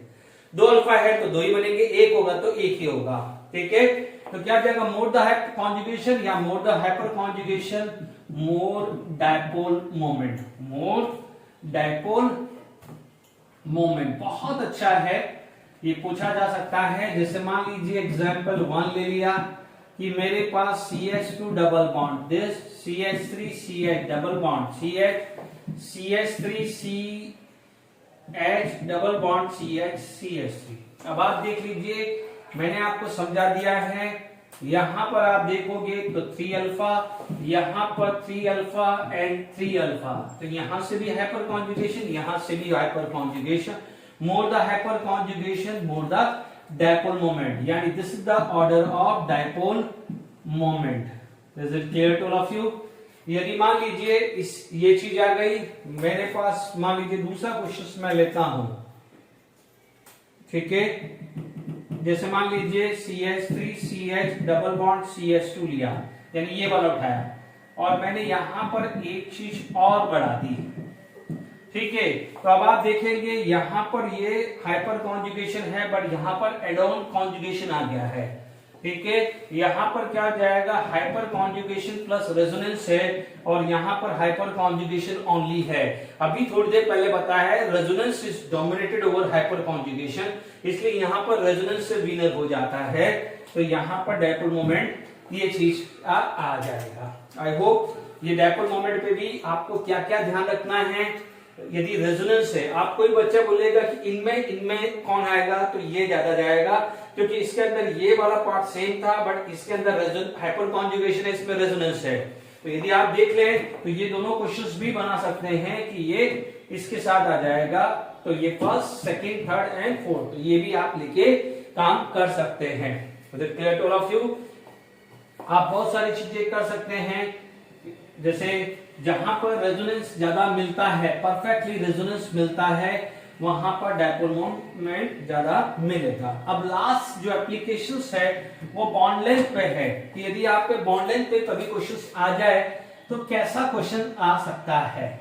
2 अल्फा है तो 2 ही बनेंगे, 1 होगा तो 1 ही होगा। ठीक है, तो क्या जाएगा, मोर द कॉन्जुगेशन या more the hyper conjugation, more dipole moment, more dipole moment. बहुत अच्छा है, ये पूछा जा सकता है। जैसे मान लीजिए एग्जांपल 1 ले लिया कि मेरे पास CH2 double bond, this CH3 CH double bond, CH3 CH double bond CH CH3। अब आप देख लीजिए, मैंने आपको समझा दिया है। यहां पर आप देखोगे तो 3 अल्फा, यहां पर 3 अल्फा एंड 3 अल्फा, तो यहां से भी हाइपर कॉन्जुगेशन, यहां से भी hyperconjugation. More the hyper conjugation more the dipole moment, यानी this is the order of dipole moment. Is it clear to all of you? यदि मान लीजिए ये चीज आ गई मेरे पास, मान लीजिए दूसरा क्वेश्चन मैं लेता हूं। ठीक है, जैसे मान लीजिए CH3 CH double bond CH2 लिया, यानी ये वाला उठाया, और मैंने यहां पर एक चीज और बढ़ा दी। ठीक है, तो अब आप देखेंगे यहां पर ये हाइपर कॉन्जुगेशन है, बट यहां पर एडोन कॉन्जुगेशन आ गया है। ठीक है, यहां पर क्या जाएगा, हाइपर कॉन्जुगेशन प्लस रेजोनेंस है, और यहां पर हाइपर कॉन्जुगेशन ओनली है। अभी थोड़ी देर पहले बताया है resonance is dominated over hyper conjugation, इसलिए यहां पर रेजोनेंस से विनर हो जाता है, तो यहां पर डायपोल मोमेंट ये चीज आ जाएगा। आई होप ये डायपोल मोमेंट पे भी आपको क्या क्या ध्यान रखना है। यदि रेजोनेंस है, आप कोई बच्चा बोलेगा कि इनमें कौन आएगा, तो ये ज्यादा जाएगा, क्योंकि इसके अंदर ये वाला पार्ट सेम था, बट इसके अंदर हाइपर कॉन्जुगेशन है, इसमें रेजोनेंस है। तो यदि आप देख लें तो ये दोनों क्वेश्चंस भी बना सकते हैं कि ये इसके साथ आ जाएगा, तो ये first, second, third and fourth, तो ये भी आप लेके काम कर सकते हैं। Clear to all of you? आप बहुत सारी चीजें कर सकते हैं, जैसे जहां पर रेजोनेंस ज्यादा मिलता है, परफेक्टली रेजोनेंस मिलता है, वहां पर डायपोल मोमेंट ज्यादा मिलेगा। अब लास्ट जो एप्लीकेशंस है वो बॉन्ड लेंथ पे है, कि यदि आपके बॉन्ड लेंथ पे कभी क्वेश्चंस आ जाए तो कैसा क्वेश्चन आ सकता है।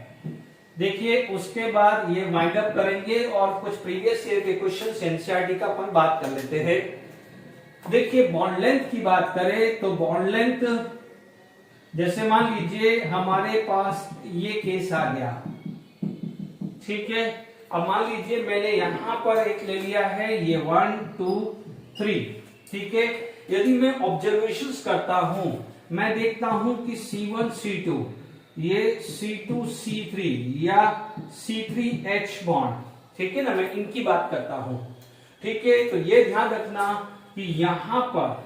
देखिए उसके बाद ये वाइंड अप करेंगे और कुछ प्रीवियस ईयर के क्वेश्चंस एनसीईआरटी का अपन बात कर लेते हैं। देखिए बॉन्ड लेंथ की बात करें तो बॉन्ड लेंथ, जैसे मान लीजिए हमारे पास ये केस आ गया। ठीक है, अब मान लीजिए मैंने यहां पर एक ले लिया है, ये 1 2 3। ठीक है, यदि मैं ऑब्जर्वेशंस करता हूं, मैं देखता हूं कि C1 C2, ये C2 C3 या C3H बॉन्ड, ठीक है ना, मैं इनकी बात करता हूं। ठीक है, तो ये ध्यान रखना कि यहां पर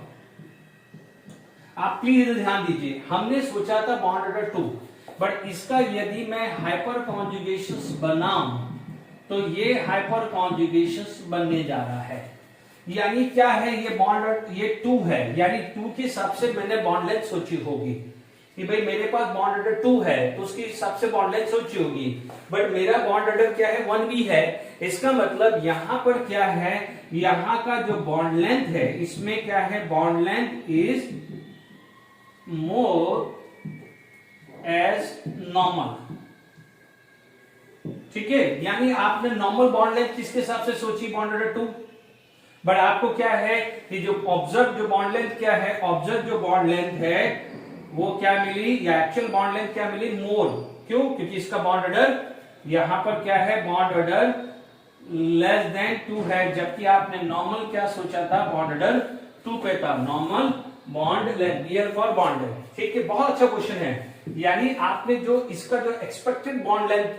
आप प्लीज ध्यान दीजिए, हमने सोचा था बॉन्ड ऑर्डर 2, बट इसका यदि मैं हाइपर कॉन्जुगेशंस बनाऊं तो ये हाइपर कॉन्जुगेशंस बनने जा रहा है। यानी क्या है, ये बॉन्ड ये 2 है, यानी 2 के हिसाब से मैंने बॉन्ड लेंथ सोची होगी। कि भाई मेरे पास बॉन्ड ऑर्डर 2 है तो उसके हिसाब से बॉन्ड लेंथ ऊंची होगी, बट मेरा बॉन्ड ऑर्डर क्या है 1 भी है। इसका मतलब यहां पर क्या है, यहां का जो बॉन्ड लेंथ है इसमें क्या है, bond length is more as normal. ठीक है, यानी आपने नॉर्मल बॉन्ड लेंथ किसके हिसाब से सोची, बॉन्ड ऑर्डर 2, बट आपको क्या है कि जो ऑब्जर्व जो बॉन्ड लेंथ क्या है, ऑब्जर्व जो बॉन्ड लेंथ है वो क्या मिली, या एक्चुअल बॉन्ड लेंथ क्या मिली, मोर। क्यों, क्योंकि इसका बॉन्ड ऑर्डर यहां पर क्या है, बॉन्ड ऑर्डर लेस देन 2 है, जबकि आपने नॉर्मल क्या सोचा था, बॉन्ड ऑर्डर 2 पे था, normal bond length, bear for bond है। ठीक है, बहुत अच्छा क्वेश्चन है। यानी आपने जो इसका जो एक्सपेक्टेड बॉन्ड लेंथ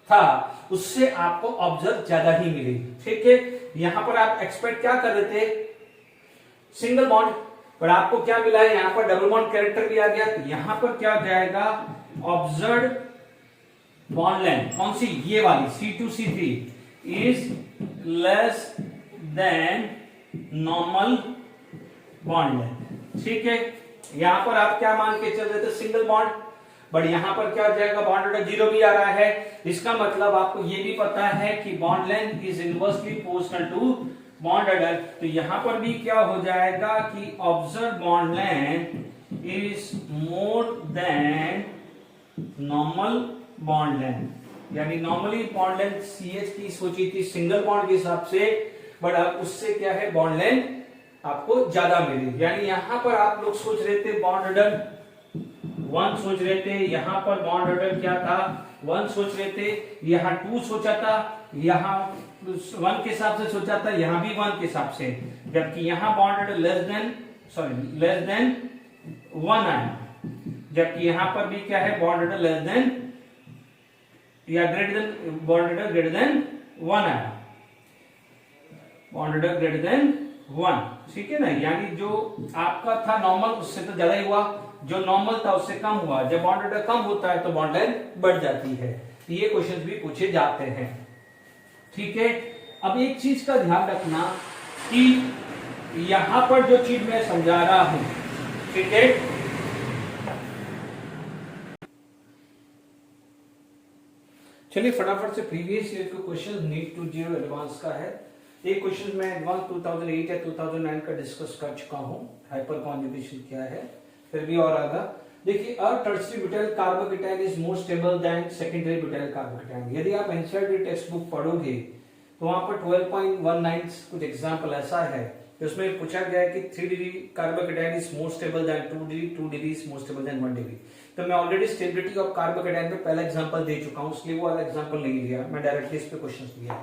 था उससे आपको ऑब्जर्व ज्यादा ही मिली। ठीक है, यहां पर आप एक्सपेक्ट क्या कर रहे थे, सिंगल बॉन्ड, पर आपको क्या मिला है, यहां पर डबल बॉन्ड कैरेक्टर भी आ गया, तो यहां पर क्या हो जाएगा, ऑब्जर्व बॉन्ड लेंथ कौन सी, ये वाली C2C3 is less than normal bond length. ठीक है, यहां पर आप क्या मान के चल रहे थे, सिंगल बॉन्ड, बट यहां पर क्या हो जाएगा, बॉन्ड ऑर्डर 0 भी आ रहा है। इसका मतलब आपको ये भी पता है कि bond length is inversely proportional to bond order, तो यहां पर भी क्या हो जाएगा कि observe bond length is more than normal bond length. यानी नॉर्मली बॉन्ड लेंथ CH की सोची थी सिंगल बॉन्ड के हिसाब से, बट अब उससे क्या है, बॉन्ड लेंथ आपको ज्यादा मिली। यानी यहां पर आप लोग सोच रहे थे बॉन्ड ऑर्डर 1 सोच रहे थे, यहां पर बॉन्ड ऑर्डर क्या था, 1 सोच रहे थे, यहां 2 सोचा था, यहां 1 के हिसाब से सोचा था, यहां भी 1 के हिसाब से, जबकि यहां बॉन्ड ऑर्डर लेस देन 1 आया, जबकि यहां पर भी क्या है, बॉन्ड ऑर्डर लेस देन या greater than, bond order greater than 1 आया, बॉन्ड ऑर्डर ग्रेटर देन 1। ठीक है ना, यानी जो आपका था नॉर्मल उससे तो ज्यादा ही हुआ, जो नॉर्मल था उससे कम हुआ। जब बॉन्ड ऑर्डर कम होता है तो बॉन्ड लेंथ बढ़ जाती है। ये क्वेश्चन भी पूछे जाते हैं। ठीक है, अब एक चीज का ध्यान रखना कि यहां पर जो चीज मैं समझा रहा हूं, ठीक है, चलिए फटाफट से प्रीवियस ईयर के क्वेश्चन नीट 20 एडवांस का है। एक क्वेश्चन मैं एडवांस 2008 या 2009 का डिस्कस कर चुका हूं, हाइपर कॉन्जुगेशन क्या है, फिर भी और आगा देखिए, a tertiary butyl carbocation is more stable than secondary butyl carbocation. यदि आप एनसीईआरटी टेक्स्ट बुक पढ़ोगे तो वहां पर 12.19 कुछ एग्जांपल ऐसा है कि उसमें पूछा गया है कि 3 degree carbocation is more stable then 2 degree, 2 degree is more stable then 1 degree. तो मैं ऑलरेडी स्टेबिलिटी ऑफ कार्बोकेटायन पे पहला एग्जांपल दे चुका हूं, इसलिए वो वाला एग्जांपल नहीं लिया, मैं डायरेक्टली इस पे क्वेश्चन दिया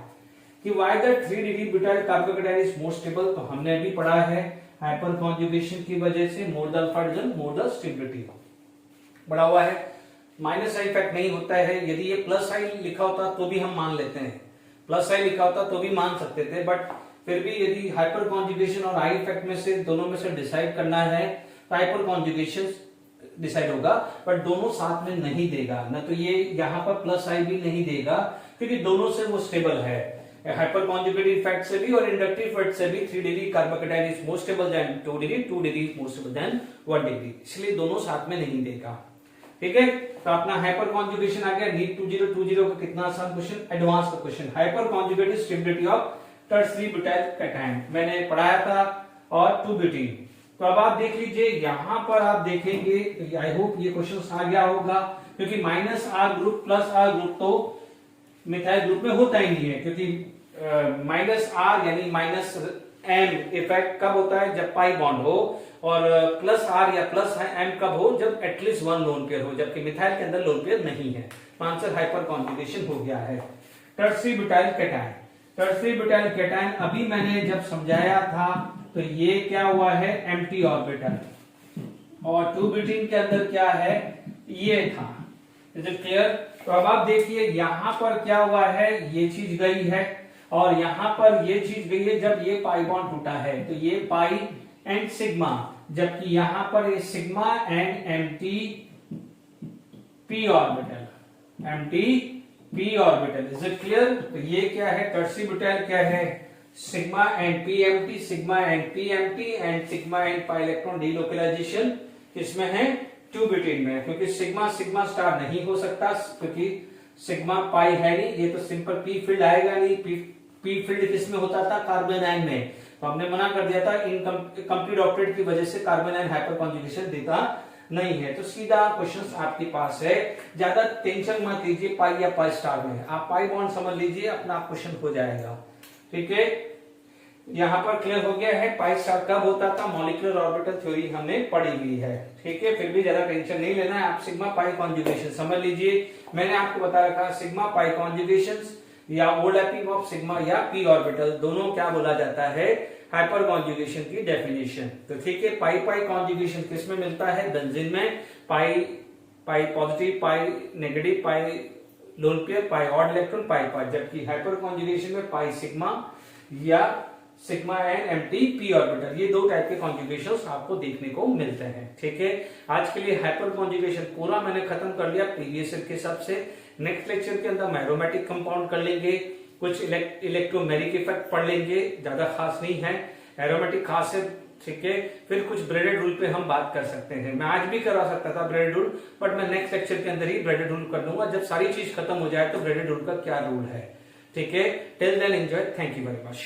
कि why the 3 degree butyl carbocation is more stable. तो हमने अभी पढ़ा है हाइपर कॉन्जुगेशन की वजह से मोर the alpha division more the stability बढ़ा हुआ है। माइनस आई इफेक्ट नहीं होता है, यदि ये प्लस आई लिखा होता तो भी हम मान लेते हैं, प्लस आई लिखा होता तो भी मान सकते थे, बट फिर भी यदि हाइपर कॉन्जुगेशन और आई इफेक्ट में से दोनों में से डिसाइड करना है तो हाइपर कॉन्जुगेशन डिसाइड होगा, बट दोनों साथ में नहीं देगा ना, तो ये यहाँ पर प्लस आई भी नहीं देगा क्योंकि दोनों से वो स्टेबल है, हाइपर कॉन्जुगेटिव इफेक्ट से भी और इंडक्टिव इफेक्ट से भी। 3 degree carbocation is more stable then 2 degree, 2 degree is more stable then 1 degree, इसलिए दोनों साथ में नहीं देगा। ठीक है, तो अपना हाइपर कॉन्जुगेशन आ गया। नीट 2020 का कितना आसान क्वेश्चन, एडवांस का question, hyper conjugative stability of tertiary butyl cation मैंने पढ़ाया था, और 2 ब्यूटीन। तो अब आप देख लीजिए, यहां पर आप देखेंगे, आई होप ये क्वेश्चन आ गया होगा, क्योंकि -R group plus R group तो मिथाइल ग्रुप में होता ही नहीं है, क्योंकि -R यानी -M इफेक्ट कब होता है, जब पाई बॉन्ड हो, और +R या +M कब हो, जब एटलीस्ट 1 लोन पेयर हो, जबकि मिथाइल के अंदर लोन पेयर नहीं है। आंसर हाइपर कॉन्जुगेशन हो गया है। Tertiary butyl cation, tertiary butyl cation अभी मैंने जब समझाया था तो ये क्या हुआ है, एम्प्टी ऑर्बिटल, और 2 ब्यूटीन के अंदर क्या है, ये था। Is it clear? तो अब आप देखिए यहां पर क्या हुआ है, ये चीज गई है, और यहां पर ये चीज गई है जब ये पाई बॉन्ड टूटा है, तो ये पाई एंड सिग्मा, जबकि यहां पर ये sigma and empty P orbital, empty P orbital. Is it clear? तो ये क्या है, टर्शियरी ब्यूटाइल क्या है, sigma and P empty, sigma and P empty, and sigma and pi electron delocalization किसमें है, टू ब्यूटेन में, क्योंकि सिग्मा सिग्मा स्टार नहीं हो सकता, क्योंकि सिग्मा पाई है नहीं, ये तो सिंपल पी फील्ड आएगा नहीं। पी फील्ड किस में होता था? कार्बन आयन में। तो हमने मना कर दिया था, इनकम्प्लीट ऑक्टेट की वजह से कार्बन आयन हाइपर कॉन्जुगेशन देता नहीं है। तो सीधा क्वेश्चन आपके पास है, ज्यादा टेंशन मत लीजिए पाई या पाई स्टार में, आप पाई बॉन्ड समझ लीजिए, अपना क्वेश्चन हो जाएगा। ठीक है, यहाँ पर क्लियर हो गया है पाई स्टार कब होता था, मॉलिक्यूलर ऑर्बिटल थ्योरी हमने पढ़ी हुई है। ठीक है, फिर भी ज्यादा टेंशन नहीं लेना है, आप सिग्मा पाई कॉन्जुगेशन समझ लीजिए। मैंने आपको बता रखा सिग्मा पाई कॉन्जुगेशन या ओवरलैपिंग ऑफ सिग्मा या पी ऑर्बिटल दोनों क्या बोला जाता है? हाइपर कॉन्जुगेशन की डेफिनेशन। तो ठीक है, पाई पाई कॉन्जुगेशन किस में मिलता है? बेंजीन में पाई पाई पॉजिटिव, पाई नेगेटिव, पाई लोन पेयर, पाई ऑड इलेक्ट्रॉन, पाई पाई। जबकि हाइपर कॉन्जुगेशन में पाई सिग्मा या sigma and empty P orbital, ये दो टाइप के कॉन्जुगेशंस आपको देखने को मिलते हैं। ठीक है, आज के लिए हाइपर कॉन्जुगेशन पूरा मैंने खत्म कर लिया प्रीवियस ईयर के हिसाब से। नेक्स्ट लेक्चर के अंदर हम एरोमेटिक कंपाउंड कर लेंगे, कुछ इलेक्ट्रोमेरिक इफेक्ट पढ़ लेंगे, ज्यादा खास नहीं है, एरोमेटिक खास है। ठीक है, फिर कुछ ब्रेडेड रूल पे हम बात कर सकते हैं। मैं आज भी करा सकता था ब्रेडेड रूल, बट मैं नेक्स्ट लेक्चर के अंदर ही ब्रेडेड रूल कर लूंगा, जब सारी चीज खत्म हो जाए तो ब्रेडेड रूल का क्या रूल है। ठीक है, till then enjoy, thank you very much.